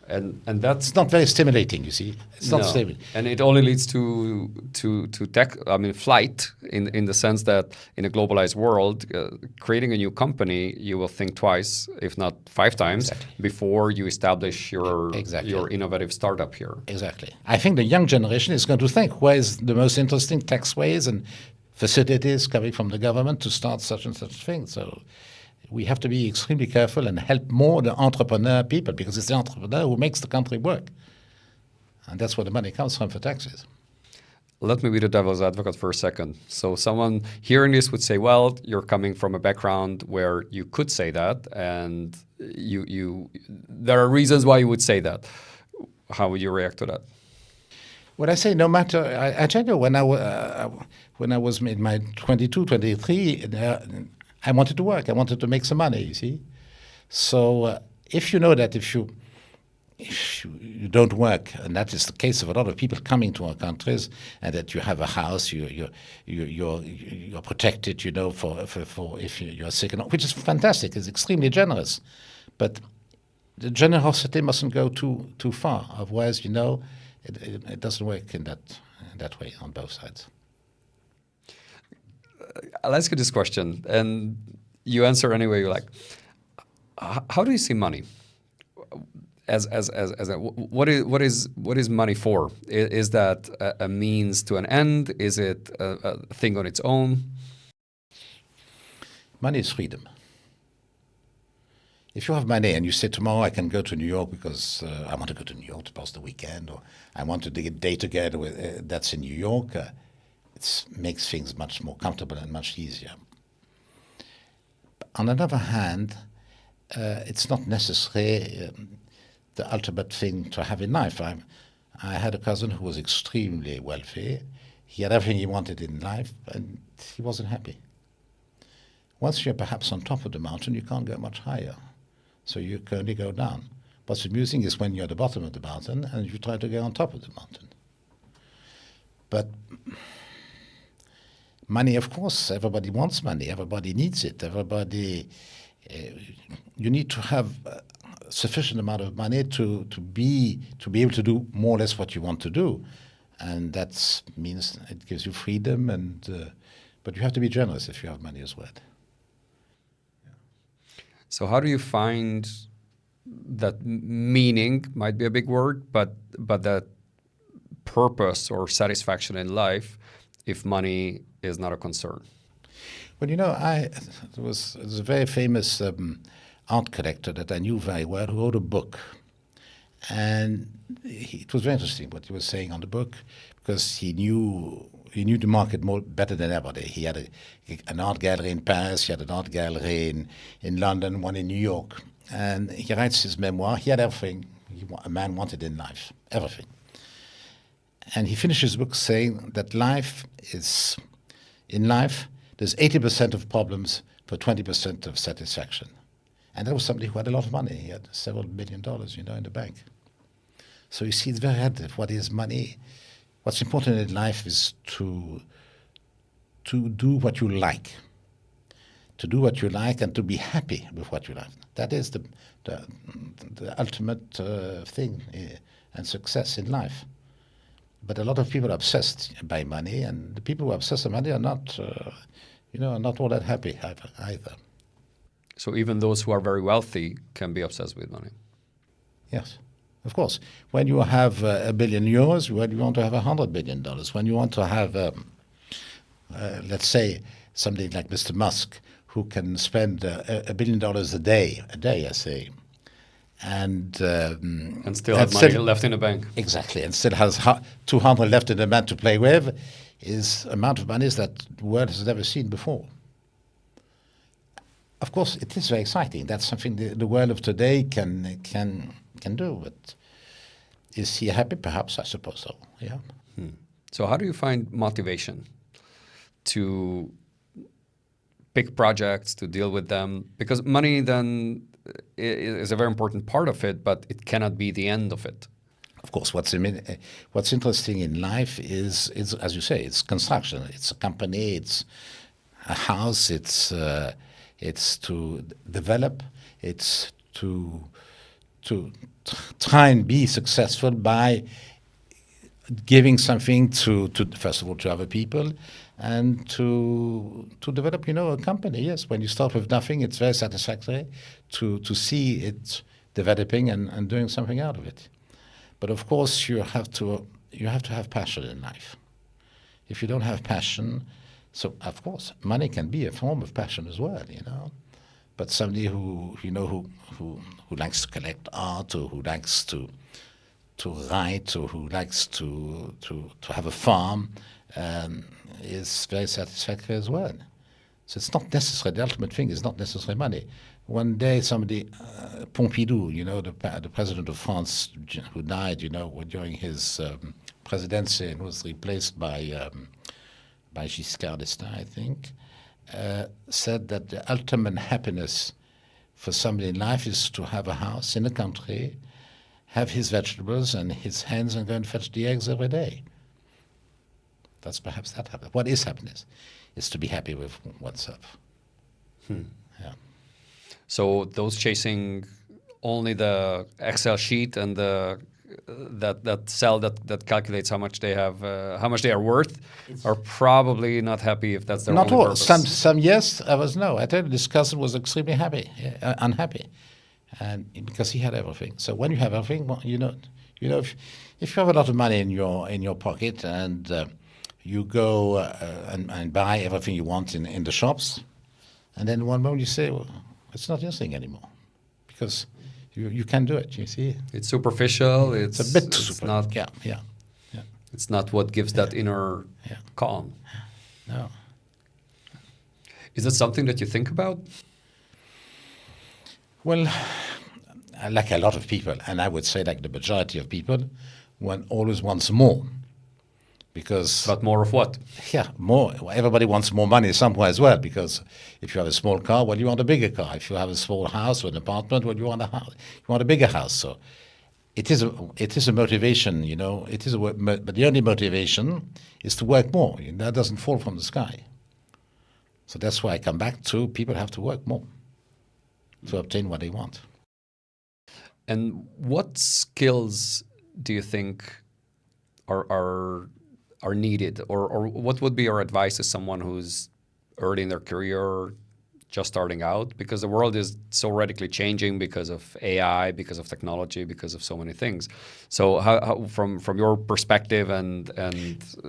And that's not very stimulating, you see. It's not stable. And it only leads to flight in the sense that in a globalized world, creating a new company, you will think twice, if not 5 times, before you establish your innovative startup here. Exactly. I think the young generation is going to think, where is the most interesting tax ways and facilities coming from the government to start such and such things. So we have to be extremely careful and help more the entrepreneur people, because it's the entrepreneur who makes the country work. And that's where the money comes from for taxes. Let me be the devil's advocate for a second. So someone hearing this would say, well, you're coming from a background where you could say that, and there are reasons why you would say that. How would you react to that? What I say, no matter, I tell you, when I was in my 22, 23, I wanted to work. I wanted to make some money, you see. So if you know that if you don't work, and that is the case of a lot of people coming to our countries, and that you have a house, you're protected, for if you're sick, which is fantastic. It's extremely generous, but the generosity mustn't go too far. Otherwise, it doesn't work in that way on both sides. I'll ask you this question, and you answer any way you like. How do you see money? What is money for? Is that a means to an end? Is it a thing on its own? Money is freedom. If you have money and you say tomorrow I can go to New York because I want to go to New York to pass the weekend, or I want to do a day together with that's in New York, it makes things much more comfortable and much easier. On the other hand, it's not necessarily the ultimate thing to have in life. I had a cousin who was extremely wealthy. He had everything he wanted in life, and he wasn't happy. Once you're perhaps on top of the mountain, you can't go much higher. So you can only go down. What's amusing is when you're at the bottom of the mountain and you try to go on top of the mountain. But money, of course, everybody wants money. Everybody needs it. You need to have sufficient amount of money to be able to do more or less what you want to do, and that means it gives you freedom. But you have to be generous if you have money as well. So how do you find that meaning, might be a big word, but that purpose or satisfaction in life if money is not a concern? Well, there was a very famous art collector that I knew very well who wrote a book. And it was very interesting what he was saying on the book, because he knew the market better than anybody. He had an art gallery in Paris, he had an art gallery in London, one in New York. And he writes his memoir. He had everything a man wanted in life, everything. And he finishes his book saying that in life, there's 80% of problems for 20% of satisfaction. And that was somebody who had a lot of money. He had several $1 million, in the bank. So you see, it's very relative. What is money? What's important in life is to do what you like. To do what you like and to be happy with what you like. That is the ultimate thing and success in life. But a lot of people are obsessed by money, and the people who are obsessed with money are not, not all that happy either. So even those who are very wealthy can be obsessed with money. Yes, of course. When you have €1 billion, when you want to have $100 billion, when you want to have, let's say, somebody like Mr. Musk, who can spend $1 billion a day, I say, and still have money left in the bank. Exactly, and still has 200 left in the bank to play with, is amount of money that the world has never seen before. Of course, it is very exciting. That's something the world of today can do. But is he happy? Perhaps, I suppose so. Yeah. So how do you find motivation to pick projects, to deal with them? Because money then is a very important part of it, but it cannot be the end of it. Of course, what's interesting in life is, as you say, it's construction. It's a company. It's a house. It's to develop. It's to try and be successful by giving something to first of all to other people, and to develop, a company. Yes, when you start with nothing, it's very satisfactory to see it developing and doing something out of it. But of course, you have to have passion in life. If you don't have passion, so of course, money can be a form of passion as well, But somebody who likes to collect art, or who likes to write, or who likes to have a farm, is very satisfactory as well. So it's not necessarily, the ultimate thing is not necessarily money. One day somebody, Pompidou, the president of France, who died, during his presidency and was replaced by Giscard d'Estaing, I think. said that the ultimate happiness for somebody in life is to have a house in a country, have his vegetables and his hens, and go and fetch the eggs every day. That's perhaps that happiness. What is happiness? It's to be happy with oneself. Yeah. So those chasing only the Excel sheet and that cell that calculates how much they have, how much they are worth, are probably not happy if that's their Not only all. purpose. Some yes, others no. I tell you, this cousin was extremely unhappy, and because he had everything. So when you have everything, well, if you have a lot of money in your pocket and you go and buy everything you want in the shops, and then one moment you say, well, it's not your thing anymore, because you can do it. You see, It's superficial. it's a bit too it's super. not. Yeah. It's not what gives that inner calm. No. Is that something that you think about? Well, like a lot of people, and I would say like the majority of people, one always wants more. Because But more of what? more. Everybody wants more money somewhere as well. Because if you have a small car, well, you want a bigger car. If you have a small house or an apartment, well, you want a house. You want a bigger house. So it is a motivation, It is but the only motivation is to work more. That doesn't fall from the sky. So that's why I come back to people have to work more to obtain what they want. And what skills do you think are needed, or what would be your advice to someone who's early in their career, just starting out? Because the world is so radically changing because of AI, because of technology, because of so many things. So how from your perspective and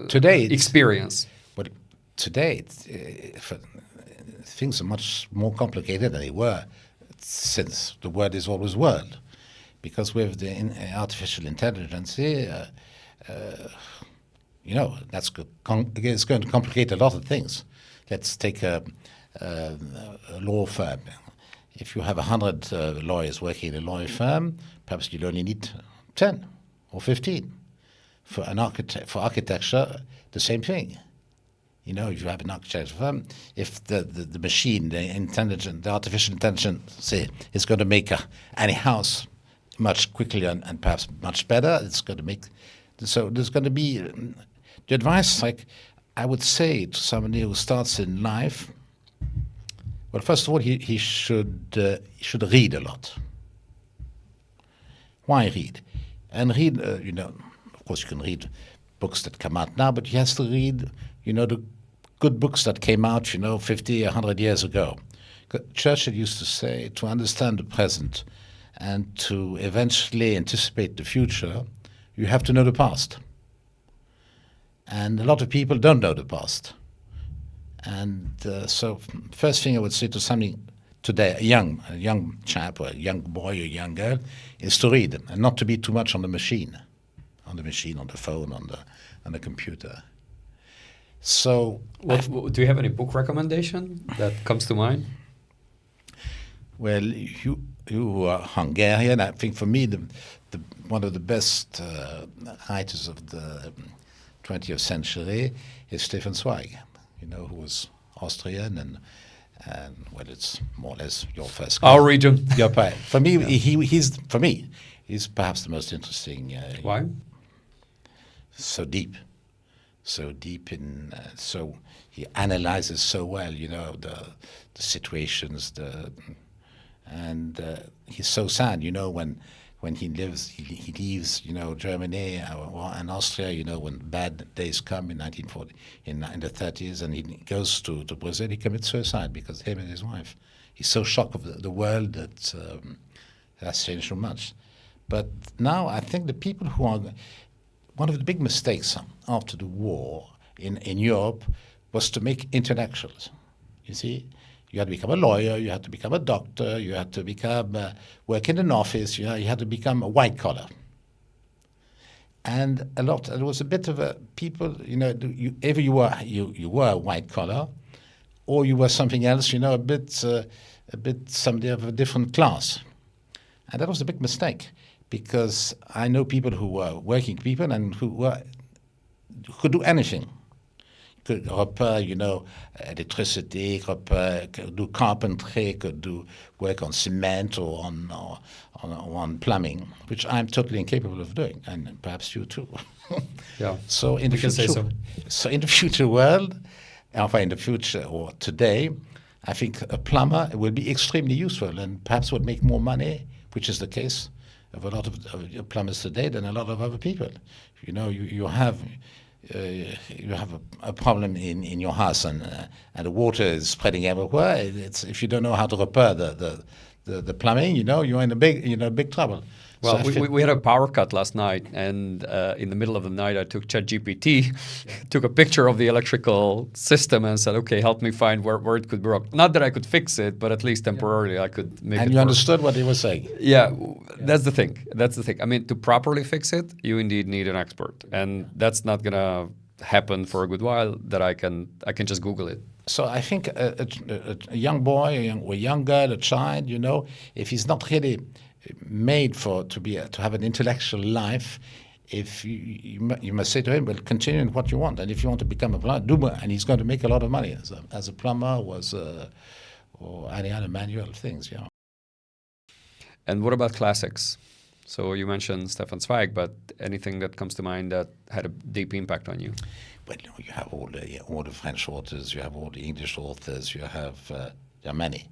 Today experience? But today things are much more complicated than they were, since the word is always world. Because with the artificial intelligence, that's it's going to complicate a lot of things. Let's take a law firm. If you have 100 lawyers working in a law firm, perhaps you'll only need 10 or 15. For architecture, the same thing. If you have an architecture firm, if the machine, the artificial intelligence, say, is going to make any house much quicker and perhaps much better, it's going to make. So there's going to be the advice, like I would say to somebody who starts in life. Well, first of all, he should read a lot. Why read? And read, of course, you can read books that come out now, but he has to read, the good books that came out, 50, 100 years ago. Churchill used to say, to understand the present and to eventually anticipate the future, you have to know the past. And a lot of people don't know the past. And so first thing I would say to somebody today, a young chap or a young boy or a young girl, is to read and not to be too much on the machine, on the phone, on the computer. So, do you have any book recommendation that comes to mind? Well, you are Hungarian. I think for me, one of the best writers of the 20th century is Stefan Zweig, who was Austrian and well, it's more or less your first. Our region. Your part. For me, he's perhaps the most interesting. Why? So deep in. So he analyzes so well, the situations, and he's so sad, when he leaves, Germany and Austria, when bad days come in 1940, in the 30s, and he goes to Brazil, he commits suicide because him and his wife. He's so shocked of the world that has changed so much. But now I think the people who are, one of the big mistakes after the war in Europe was to make intellectuals. You see? You had to become a lawyer, you had to become a doctor, you had to become work in an office, you had to become a white collar. And there was a bit of a people, either you were a white collar, or you were something else, a bit somebody of a different class. And that was a big mistake, because I know people who were working people and who could do anything. could repair, electricity, repair, could do carpentry, could do work on cement or on plumbing, which I'm totally incapable of doing, and perhaps you too. Yeah. So in the We can say future, so. in the future world, in the future or today, I think a plumber will be extremely useful and perhaps would make more money, which is the case of a lot of plumbers today than a lot of other people. You have a problem in your house and the water is spreading everywhere. If you don't know how to repair the plumbing, you're in a big trouble. Well, So we had a power cut last night, and in the middle of the night, I took ChatGPT, took a picture of the electrical system, and said, "Okay, help me find where it could be broke." Not that I could fix it, but at least temporarily I could make it. And you work. understood what he was saying. Yeah, that's the thing. That's the thing. I mean, to properly fix it, you indeed need an expert, and that's not gonna happen for a good while. That I can just Google it. So I think a young boy or young girl, a child, if he's not really made to have an intellectual life, if you must say to him, well, continue in what you want, and if you want to become a plumber, do more, and he's going to make a lot of money as a plumber or any other manual things. Yeah. And what about classics? So you mentioned Stefan Zweig, but anything that comes to mind that had a deep impact on you? Well, you have all the French authors, you have all the English authors, you have there are many.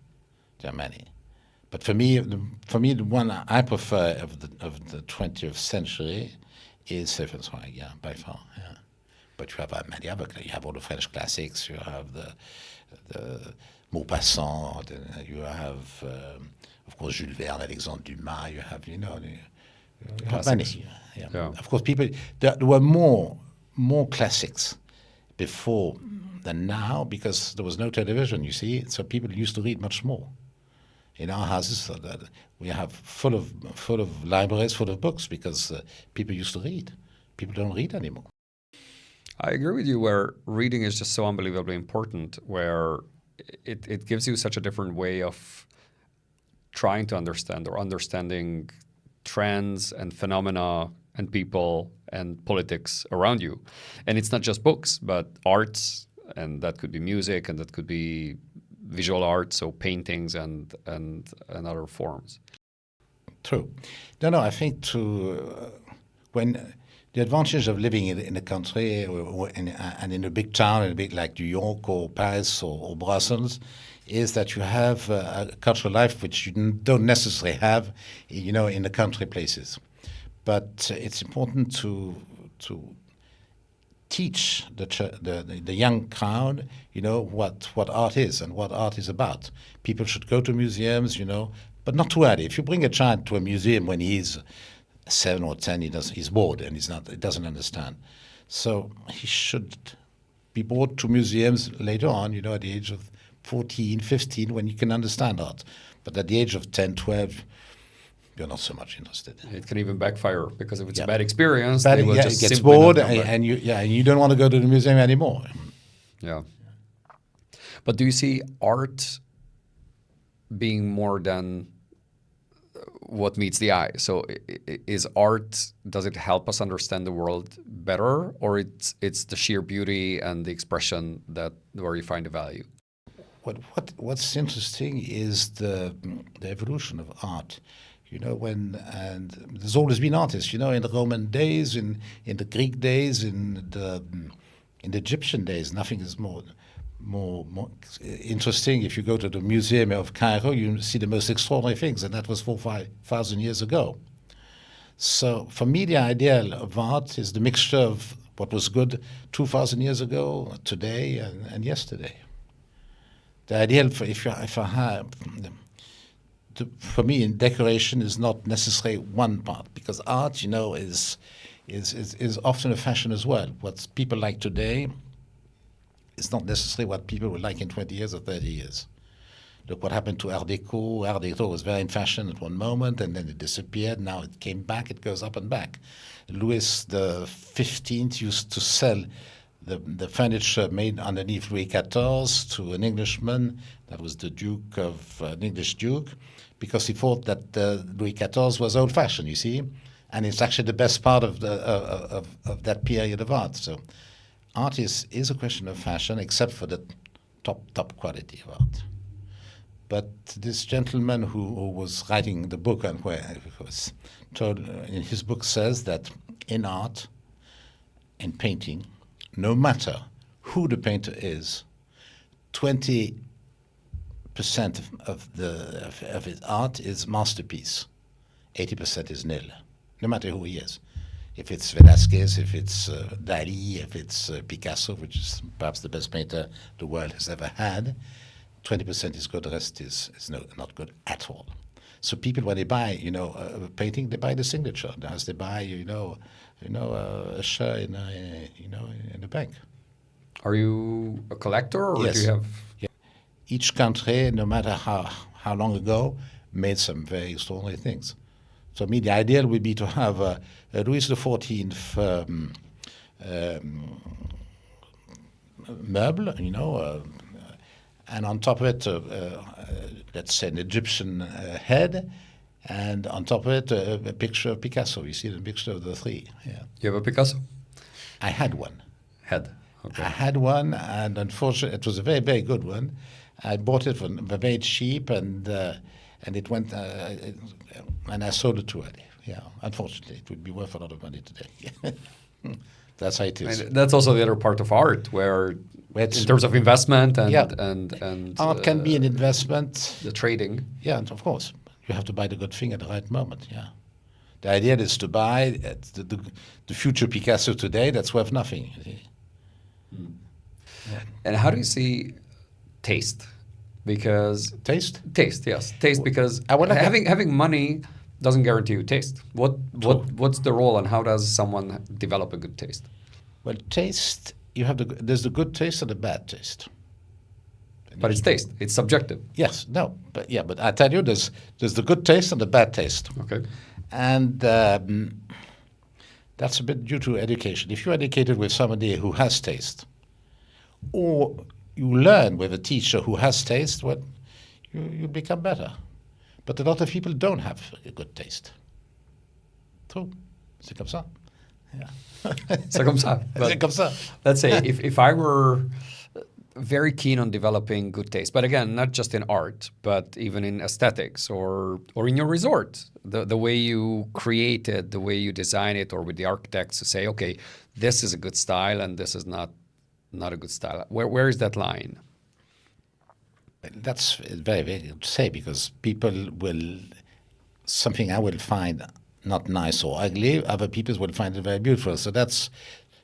But for me, the one I prefer of the 20th century is Stefan Zweig, by far. Yeah. But you have many other. You have all the French classics. You have the Maupassant. You have, of course, Jules Verne, Alexandre Dumas. You have, you have many. Yeah. Yeah. Of course, there were more classics before than now because there was no television. You see, so people used to read much more. In our houses, we have full of libraries, full of books, because people used to read. People don't read anymore. I agree with you where reading is just so unbelievably important, where it gives you such a different way of trying to understand or understanding trends and phenomena and people and politics around you. And it's not just books, but arts, and that could be music, and that could be visual art, so paintings and other forms. True. No, I think when the advantage of living in a country and in a big town, in a big like New York or Paris or Brussels, is that you have a cultural life which you don't necessarily have, in the country places. But it's important to teach the young crowd, what art is and what art is about. People should go to museums, but not too early. If you bring a child to a museum when he's 7 or 10, he's bored and he doesn't understand. So he should be brought to museums later on, at the age of 14, 15, when you can understand art. But at the age of 10, 12, you're not so much interested. It can even backfire, because if it's a bad experience, it gets bored, and you don't want to go to the museum anymore. Yeah. But do you see art being more than what meets the eye? So is art, does it help us understand the world better, or it's the sheer beauty and the expression where you find the value? What's interesting is the evolution of art. And there's always been artists, in the Roman days, in the Greek days, in the Egyptian days. Nothing is more interesting. If you go to the Museum of Cairo, you see the most extraordinary things, and that was 4,000-5,000 years ago. So for me, the ideal of art is the mixture of what was good 2,000 years ago, today, and yesterday. The ideal for me, in decoration is not necessarily one part, because art, is often a fashion as well. What people like today is not necessarily what people would like in 20 years or 30 years. Look what happened to Art Deco. Art Deco was very in fashion at one moment, and then it disappeared. Now it came back. It goes up and back. Louis XV used to sell the furniture made underneath Louis XIV to an Englishman. That was the Duke of an English Duke, because he thought that Louis XIV was old-fashioned, you see, and it's actually the best part of that period of art. So art is a question of fashion, except for the top quality of art. But this gentleman who was writing the book and where was told in his book says that in art, in painting, no matter who the painter is, 20% of his art is masterpiece. 80% is nil, no matter who he is. If it's Velázquez, if it's Dali, if it's Picasso, which is perhaps the best painter the world has ever had, 20% is good, the rest is not good at all. So people, when they buy, a painting, they buy the signature, as they buy, a share in a bank. Are you a collector, or Yes. do you have? Yeah. Each country, no matter how long ago, made some very extraordinary things. So, me, the ideal would be to have a Louis XIV meuble, and on top of it, let's say an Egyptian head, and on top of it, a picture of Picasso. You see the picture of the three. Yeah. You have a Picasso I had one. head. Okay. I had one, and unfortunately, it was a very, very good one. I bought it for very cheap, and it went, and I sold it to her. Yeah, unfortunately, it would be worth a lot of money today. That's how it is. And that's also the other part of art, where in terms of investment and Yeah. and Art can be an investment. the trading. Yeah, and of course, you have to buy the good thing at the right moment. Yeah, the idea is to buy the future Picasso today that's worth nothing. You see. And how do you see taste? Because Taste. yes, taste. Because I would like having money doesn't guarantee you taste. What's the role, and how does someone develop a good taste? Well, taste. There's the good taste and the bad taste. But it's taste. It's subjective. Yes, no, but I tell you, there's the good taste and the bad taste, Okay. and that's a bit due to education. If you're educated with somebody who has taste, or you learn with a teacher who has taste, well, you become better. But a lot of people don't have a good taste. True, c'est comme ça. Yeah. C'est comme ça. C'est comme ça. Let's say if I were very keen on developing good taste, but again, not just in art, but even in aesthetics or in your resort, the way you create it, the way you design it, or with the architects to say, okay, this is a good style and this is not a good style. Where is that line? That's very, very good to say, because people will, something I will find not nice or ugly, other people will find it very beautiful. So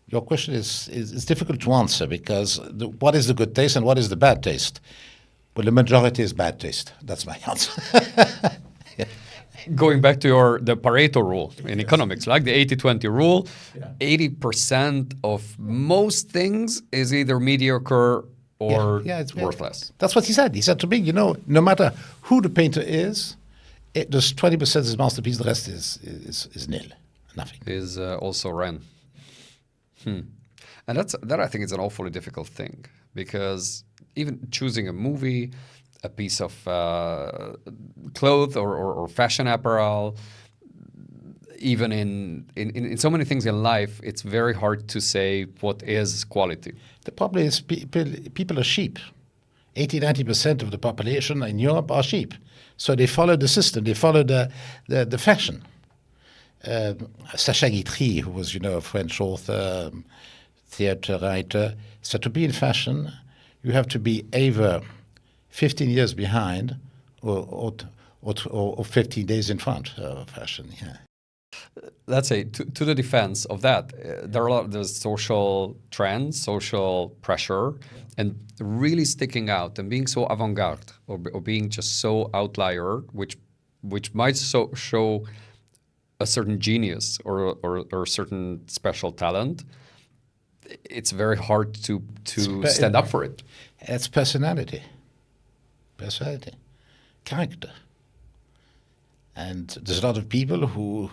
your question is difficult to answer, because what is the good taste and what is the bad taste? Well, the majority is bad taste. That's my answer. Yeah. Going back to the Pareto rule in economics, like the 80-20 rule, 80% of most things is either mediocre or it's worthless. That's what he said. He said to me, no matter who the painter is, there's 20% is masterpiece, the rest is nil, nothing. Is also Ren. And that I think is an awfully difficult thing, because even choosing a movie, a piece of clothes or fashion apparel, even in so many things in life, it's very hard to say what is quality. The problem is people are sheep. 80-90% of the population in Europe are sheep. So they follow the system, they follow the fashion. Sacha Guitry, who was, a French author, theater writer, said to be in fashion, you have to be either 15 years behind or 15 days in front of fashion. Yeah. Let's say, to the defense of that, there are a lot of the social trends, social pressure, and really sticking out and being so avant-garde or being just so outlier, which might show a certain genius or a certain special talent. It's very hard to stand up for it. It's personality, character. And there's a lot of people who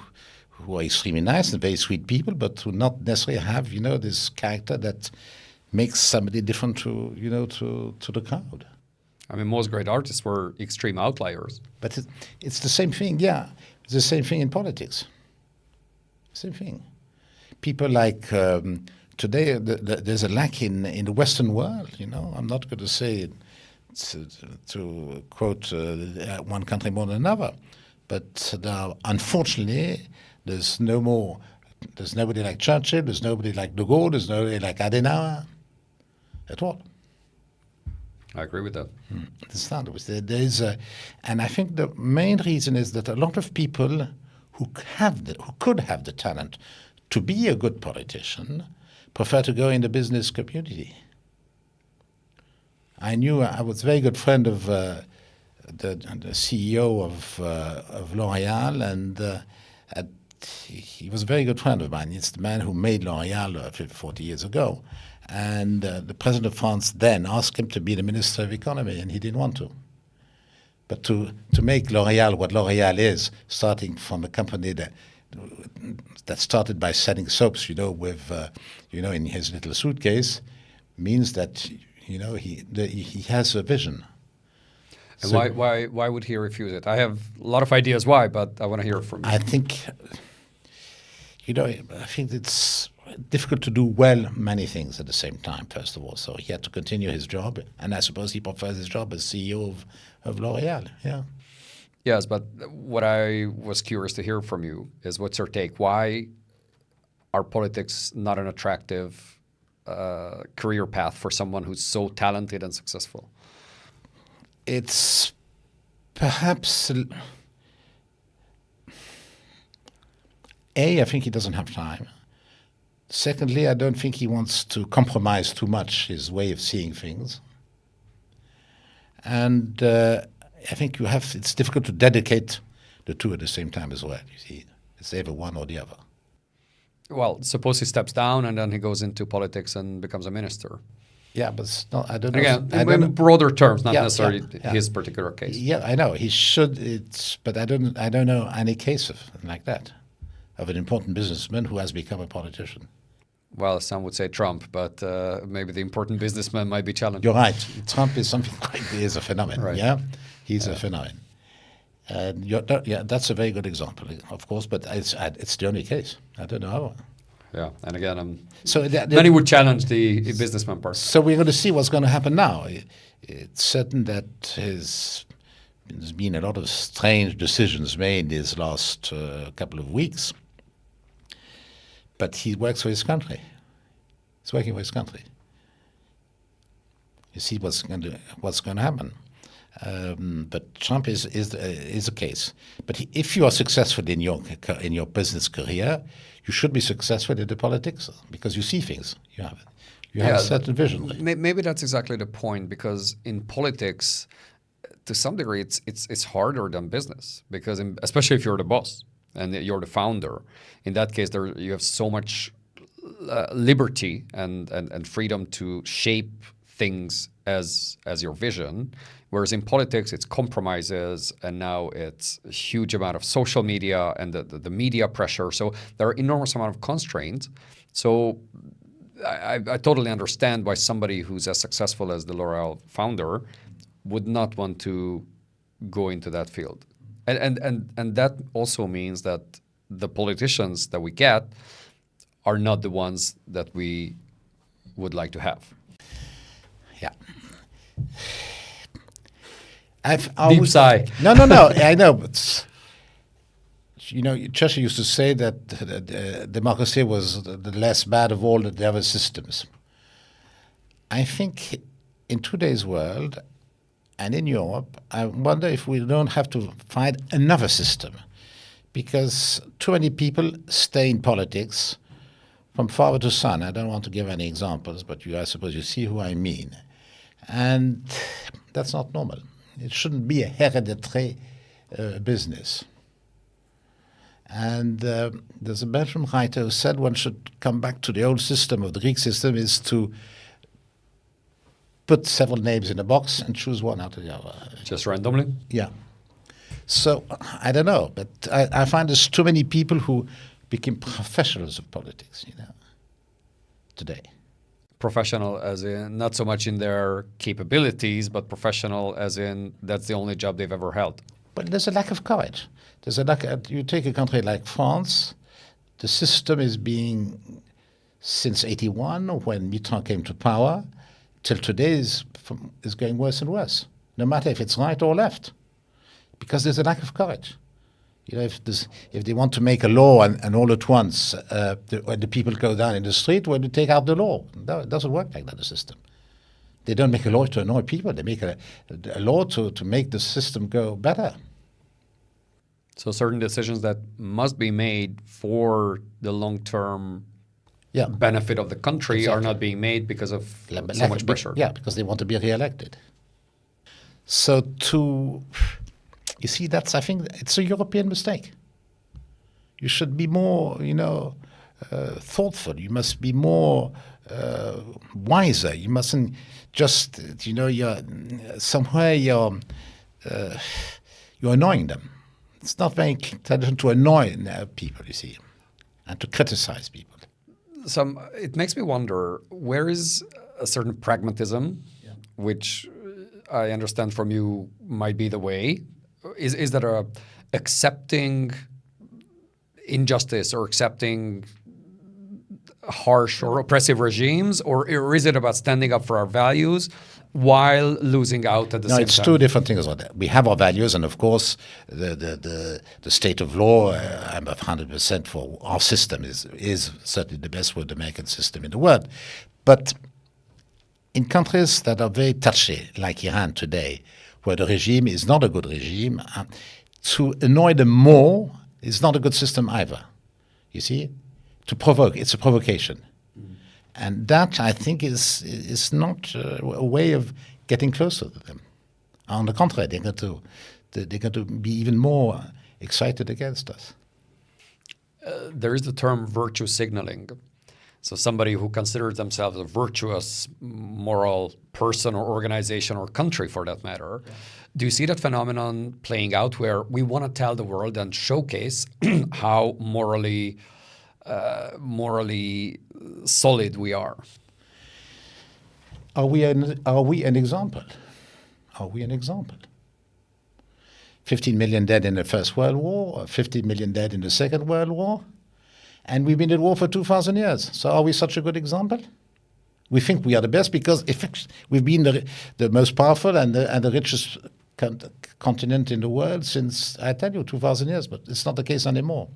are extremely nice and very sweet people, but who not necessarily have, this character that makes somebody different to the crowd. I mean, most great artists were extreme outliers. But it's the same thing, yeah. It's the same thing in politics. Same thing. People like today there's a lack in the Western world. I'm not going to say to quote one country more than another, but unfortunately there's nobody like Churchill, there's nobody like de Gaulle, there's nobody like Adenauer at all. I agree with that. And I think the main reason is that a lot of people who could have the talent to be a good politician prefer to go in the business community. I was a very good friend of the CEO of L'Oréal, and he was a very good friend of mine. It's the man who made L'Oréal 40 years ago. And the president of France then asked him to be the Minister of Economy, and he didn't want to. But to make L'Oréal what L'Oréal is, starting from a company that started by selling soaps, with in his little suitcase, means that he has a vision. And so why would he refuse it? I have a lot of ideas why, but I want to hear it from you. I think it's difficult to do well many things at the same time, first of all. So he had to continue his job, and I suppose he prefers his job as CEO of L'Oréal, yeah. Yes, but what I was curious to hear from you is what's your take? Why are politics not an attractive career path for someone who's so talented and successful? It's perhaps... I think he doesn't have time. Secondly, I don't think he wants to compromise too much his way of seeing things. And I think it's difficult to dedicate the two at the same time as well. You see, it's either one or the other. Well, suppose he steps down and then he goes into politics and becomes a minister. Yeah, but it's not, I don't know. Again, in broader terms, not necessarily his particular case. Yeah, I know he should. But I don't know any case like that of an important businessman who has become a politician. Well, some would say Trump, but maybe the important businessman might be challenged. You're right. Trump is something he is a phenomenon. Right. Yeah, he's a phenomenon. And that's a very good example, of course, but it's the only case. I don't know how. Yeah, and again, so many would challenge the businessman part. So we're going to see what's going to happen now. It's certain that there's been a lot of strange decisions made these last couple of weeks. But he works for his country. He's working for his country. You see what's going to happen. But Trump is a case. But if you are successful in your business career, you should be successful in the politics because you see things. You have a certain vision. Maybe that's exactly the point, because in politics, to some degree, it's harder than business, because especially if you're the boss and you're the founder. In that case, you have so much liberty and freedom to shape things as your vision. Whereas in politics, it's compromises, and now it's a huge amount of social media and the media pressure. So there are enormous amount of constraints. So I totally understand why somebody who's as successful as the L'Oréal founder would not want to go into that field. And that also means that the politicians that we get are not the ones that we would like to have. Yeah. Deep sigh. No, I know, but Churchill used to say that democracy was the less bad of all the other systems. I think in today's world and in Europe, I wonder if we don't have to find another system, because too many people stay in politics from father to son. I don't want to give any examples, but I suppose you see who I mean. And that's not normal. It shouldn't be a hereditary business. And there's a Belgian writer who said one should come back to the old system of the Greek system, is to put several names in a box and choose one out of the other. Just randomly? Yeah. So I don't know, but I find there's too many people who became professionals of politics, today. Professional as in not so much in their capabilities, but professional as in that's the only job they've ever held. But there's a lack of courage. You take a country like France, the system is being since 81, when Mitterrand came to power, till today is going worse and worse, no matter if it's right or left, because there's a lack of courage. You know, if they want to make a law and all at once when the people go down in the street, when they take out the law. No, it doesn't work like that, the system. They don't make a law to annoy people. They make a law to make the system go better. So certain decisions that must be made for the long-term benefit of the country are not being made because of so much pressure. Yeah, because they want to be re-elected. So you see, I think it's a European mistake. You should be more, thoughtful. You must be more wiser. You mustn't just, you're annoying them. It's not very intelligent to annoy people, you see, and to criticize people. It makes me wonder, where is a certain pragmatism, which I understand from you might be the way? Is that accepting injustice or accepting harsh or oppressive regimes, or is it about standing up for our values while losing out at the same time? No, it's two different things about that. We have our values, and of course, the state of law, I'm 100% for our system is certainly the best with the American system in the world. But in countries that are very touchy, like Iran today, where the regime is not a good regime, to annoy them more is not a good system either. You see? To provoke, it's a provocation. And that, I think, is not a way of getting closer to them. On the contrary, they're going to be even more excited against us. There is the term virtue signaling. So somebody who considers themselves a virtuous, moral person or organization or country, for that matter. Yeah. Do you see that phenomenon playing out where we want to tell the world and showcase how morally solid we are? Are we an example? Are we an example? 15 million dead in the First World War, 50 million dead in the Second World War, and we've been at war for 2,000 years. So are we such a good example? We think we are the best because we've been the most powerful and the richest continent in the world since, I tell you, 2,000 years, but it's not the case anymore.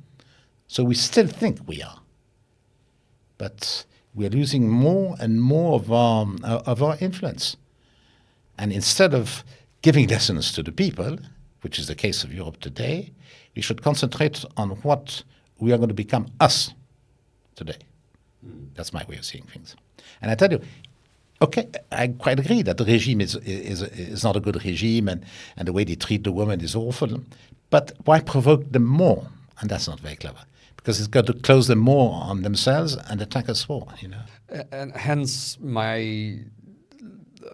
So we still think we are. But we're losing more and more of our influence. And instead of giving lessons to the people, which is the case of Europe today, we should concentrate on what we are going to become us today. That's my way of seeing things. And I tell you, okay, I quite agree that the regime is not a good regime and the way they treat the women is awful. But why provoke them more? And that's not very clever. Because it's got to close them more on themselves and attack us more, And hence my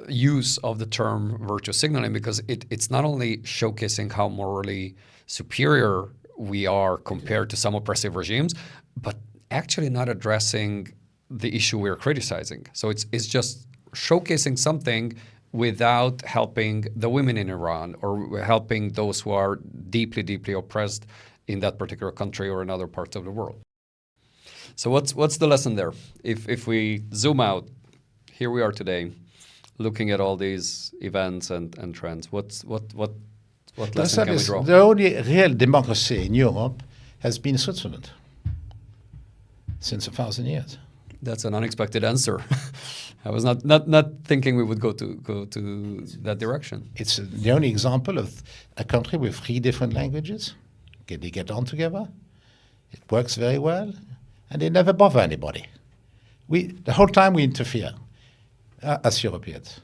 use of the term virtue signaling, because it's not only showcasing how morally superior we are compared to some oppressive regimes, but actually not addressing the issue we're criticizing. So it's just showcasing something without helping the women in Iran or helping those who are deeply, deeply oppressed in that particular country or in other parts of the world. So what's the lesson there? If we zoom out, here we are today, looking at all these events and trends. What lesson can we draw? The only real democracy in Europe has been Switzerland since 1,000 years. That's an unexpected answer. I was not thinking we would go to that direction. It's the only example of a country with 3 different languages. They get on together. It works very well, and they never bother anybody. The whole time we interfere as Europeans.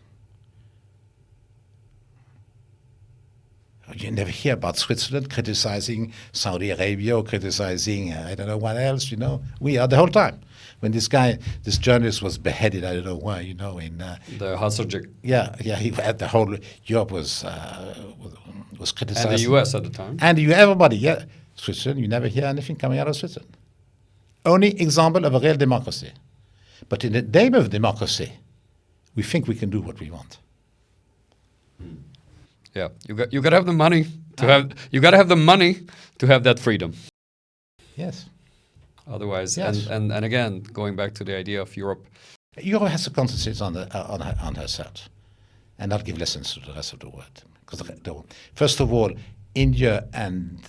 You never hear about Switzerland criticizing Saudi Arabia or criticizing I don't know what else. We are the whole time. When this journalist was beheaded, I don't know why. In the Hassajik. Yeah. He had the whole Europe was criticized. And the U.S. at the time. And everybody, yeah. Switzerland, you never hear anything coming out of Switzerland. Only example of a real democracy. But in the name of democracy, we think we can do what we want. Yeah, you got to have the money to have. You got to have the money to have that freedom. Yes. Otherwise, Yes. and again, going back to the idea of Europe, Europe has to concentrate on herself and not give lessons to the rest of the world. Because first of all, India and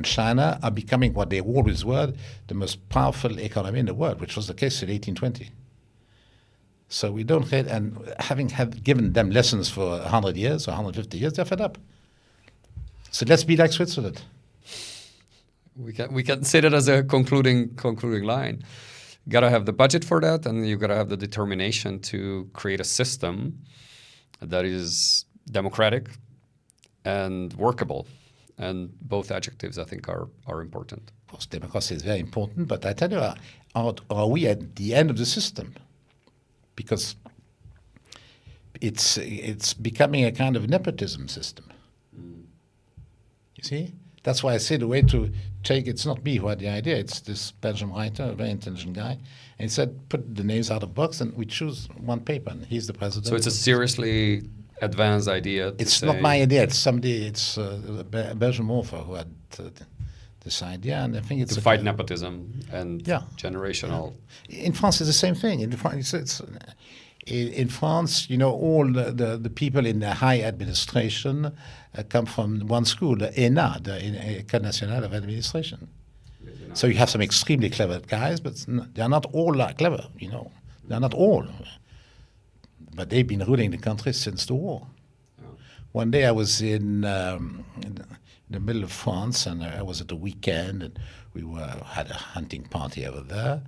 China are becoming what they always were, the most powerful economy in the world, which was the case in 1820. So we don't get, and having given them lessons for 100 years or 150 years, they're fed up. So let's be like Switzerland. we can say that as a concluding line. You gotta have the budget for that, and you gotta have the determination to create a system that is democratic and workable. And both adjectives, I think, are important. Of course, democracy is very important, but I tell you, are we at the end of the system? Because it's becoming a kind of nepotism system. You see? That's why I say the way to take, it's not me who had the idea, it's this Belgian writer, a very intelligent guy, and he said, put the names out of the box and we choose one paper, and he's the president. So it's a seriously advanced idea. It's not my idea, it's a Belgian author who had this idea, and I think it's to fight nepotism and generational. In France, it's the same thing. In France, you know, all the people in the high administration come from one school, the ENA, the École Nationale of Administration. So you have some extremely clever guys, but they're not all clever, you know. They're not all. But they've been ruling the country since the war. Oh. One day I was in the middle of France, and I was at the weekend, and we had a hunting party over there.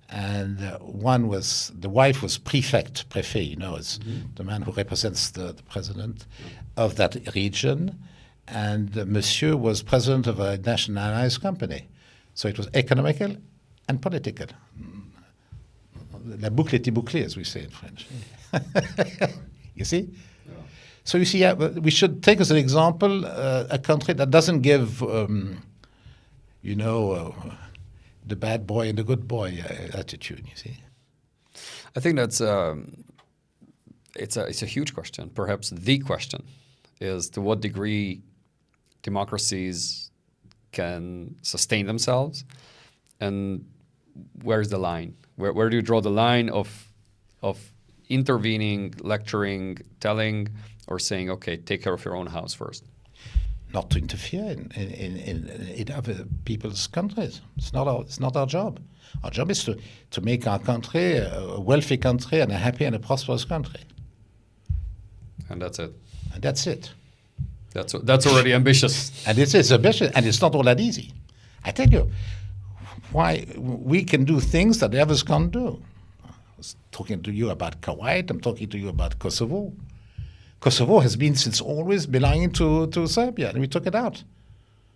And the wife was préfet, you know, it's the man who represents the president of that region. And monsieur was president of a nationalized company. So it was economical and political. La boucle était bouclée, as we say in French. You see? Yeah. So you see, we should take as an example a country that doesn't give, the bad boy and the good boy attitude, you see. I think that's it's a huge question. Perhaps the question is to what degree democracies can sustain themselves, and where's the line? Where do you draw the line of intervening, lecturing, telling, or saying, okay, take care of your own house first? Not to interfere in other people's countries. It's not our job. Our job is to make our country a wealthy country and a happy and a prosperous country. And that's it. And that's it. That's already ambitious. And it's ambitious, and it's not all that easy. I tell you, why we can do things that the others can't do. I was talking to you about Kuwait. I'm talking to you about Kosovo. Kosovo has been since always belonging to Serbia, and we took it out.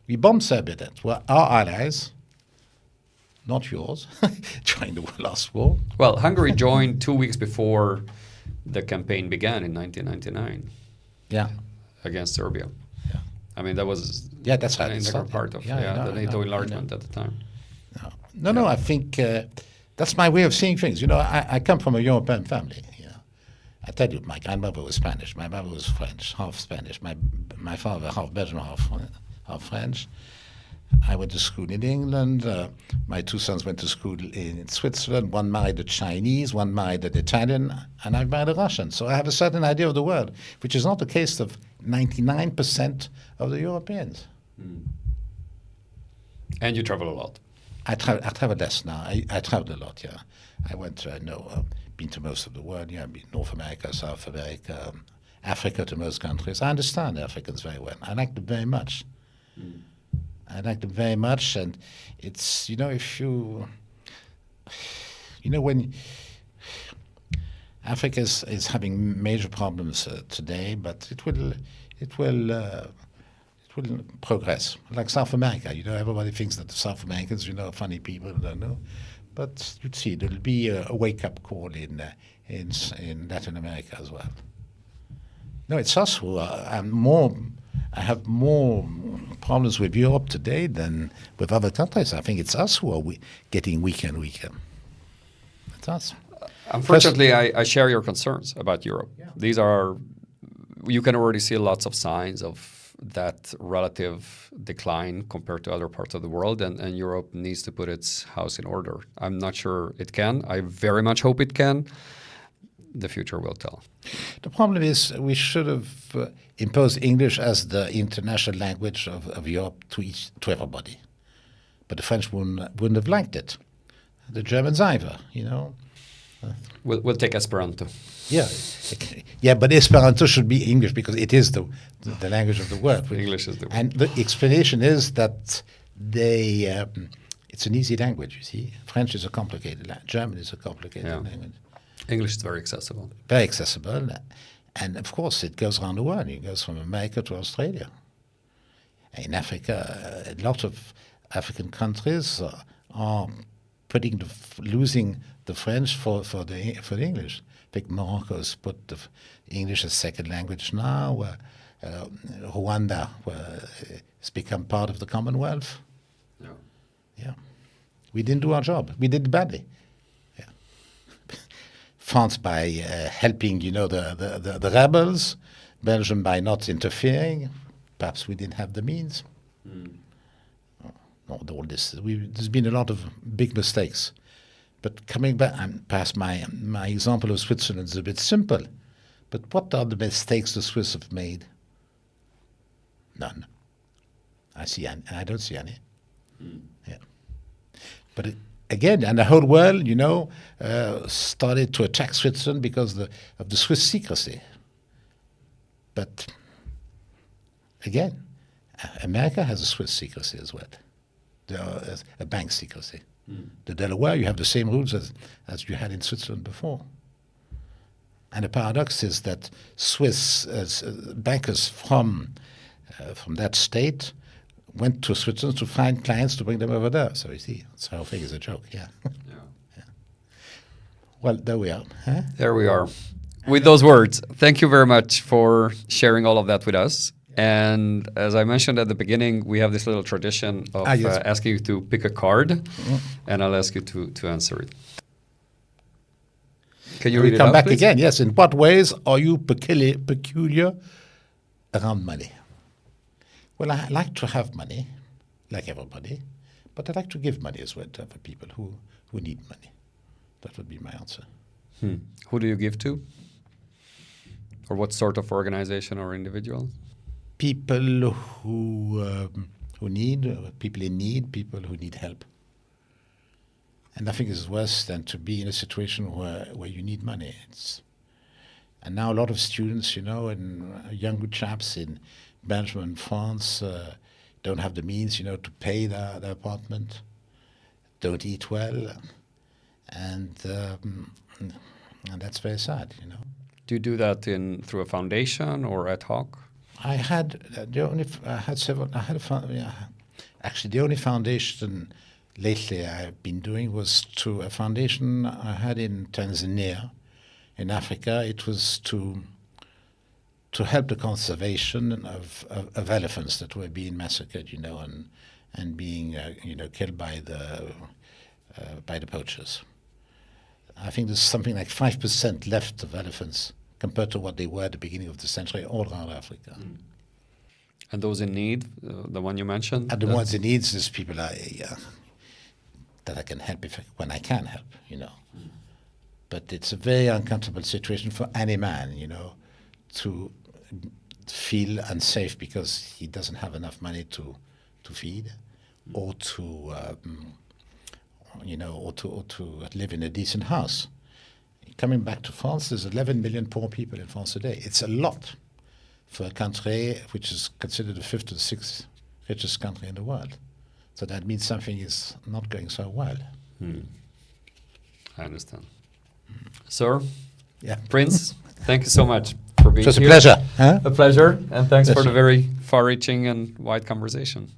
We bombed Serbia. That were our allies, not yours, during the last war. Well, Hungary joined 2 weeks before the campaign began in 1999. Yeah. Against Serbia. Yeah. I mean, that was that's right. an integral part of the NATO enlargement at the time. No, I think that's my way of seeing things. You know, I come from a European family. I tell you, my grandmother was Spanish, my mother was French, half Spanish, my father half Belgian, half French. I went to school in England. My two sons went to school in Switzerland. One married a Chinese, one married an Italian, and I married a Russian. So I have a certain idea of the world, which is not the case of 99% of the Europeans. Mm. And you travel a lot. I travel less now. I travel a lot, yeah. I went to, been to most of the world, yeah, North America, South America, Africa, to most countries. I understand Africans very well. I like them very much. Mm. I like them very much, and it's, when Africa is having major problems today, but it will progress. Like South America, everybody thinks that the South Americans, are funny people, don't know. But you'd see there'll be a wake-up call in Latin America as well. No, it's us who I have more problems with Europe today than with other countries. I think it's us who are getting weaker and weaker. It's us. Unfortunately, I share your concerns about Europe. Yeah. You can already see lots of signs of that relative decline compared to other parts of the world, and Europe needs to put its house in order. I'm not sure it can. I very much hope it can. The future will tell. The problem is we should have imposed English as the international language of Europe to everybody. But the French wouldn't have liked it. The Germans either, you know. We'll take Esperanto. Yeah, yeah, but Esperanto should be English because it is the language of the world. English is the word. And the explanation is that it's an easy language, you see. French is a complicated language. German is a complicated language. English is very accessible. Very accessible. And of course, it goes around the world. It goes from America to Australia. In Africa, a lot of African countries are losing the French for the English. I think Morocco has put the English as second language now. Rwanda has become part of the Commonwealth. Yeah. Yeah. We didn't do our job. We did badly. Yeah. France by helping, you know, the rebels. Belgium by not interfering. Perhaps we didn't have the means. Not all this. There's been a lot of big mistakes. But coming back, and perhaps my example of Switzerland is a bit simple. But what are the mistakes the Swiss have made? None. I don't see any. Yeah. But again, and the whole world, you know, started to attack Switzerland because of the Swiss secrecy. But again, America has a Swiss secrecy as well. A bank secrecy. The Delaware, you have the same rules as you had in Switzerland before. And the paradox is that Swiss bankers from that state went to Switzerland to find clients to bring them over there. So you see, this whole thing is a joke, yeah. Yeah. Well, there we are. Huh? There we are. With those words, thank you very much for sharing all of that with us. And as I mentioned at the beginning, we have this little tradition of asking you to pick a card, and I'll ask you to answer it. Can you read it out, come back please? Again, yes. In what ways are you peculiar around money? Well, I like to have money, like everybody, but I like to give money as well to other people who need money. That would be my answer. Who do you give to? Or what sort of organization or individual? People who need, people in need, people who need help. And nothing is worse than to be in a situation where you need money. And now a lot of students, you know, and younger chaps in Belgium and France don't have the means, you know, to pay their apartment, don't eat well, and that's very sad, you know. Do you do that through a foundation or ad hoc? Actually, the only foundation lately I've been doing was to a foundation I had in Tanzania, in Africa. It was to help the conservation of elephants that were being massacred, you know, and being killed by the poachers. I think there's something like 5% left of elephants compared to what they were at the beginning of the century all around Africa. And those in need, the one you mentioned? And the ones in need is people that I can help when I can help, you know. But it's a very uncomfortable situation for any man, you know, to feel unsafe because he doesn't have enough money to feed, or to live in a decent house. Coming back to France, there's 11 million poor people in France today. It's a lot for a country which is considered the 5th or 6th richest country in the world. So that means something is not going so well. I understand. Sir, yeah. Prince, thank you so much for being here. It was a pleasure. Huh? A pleasure, and thanks for the very far-reaching and wide conversation.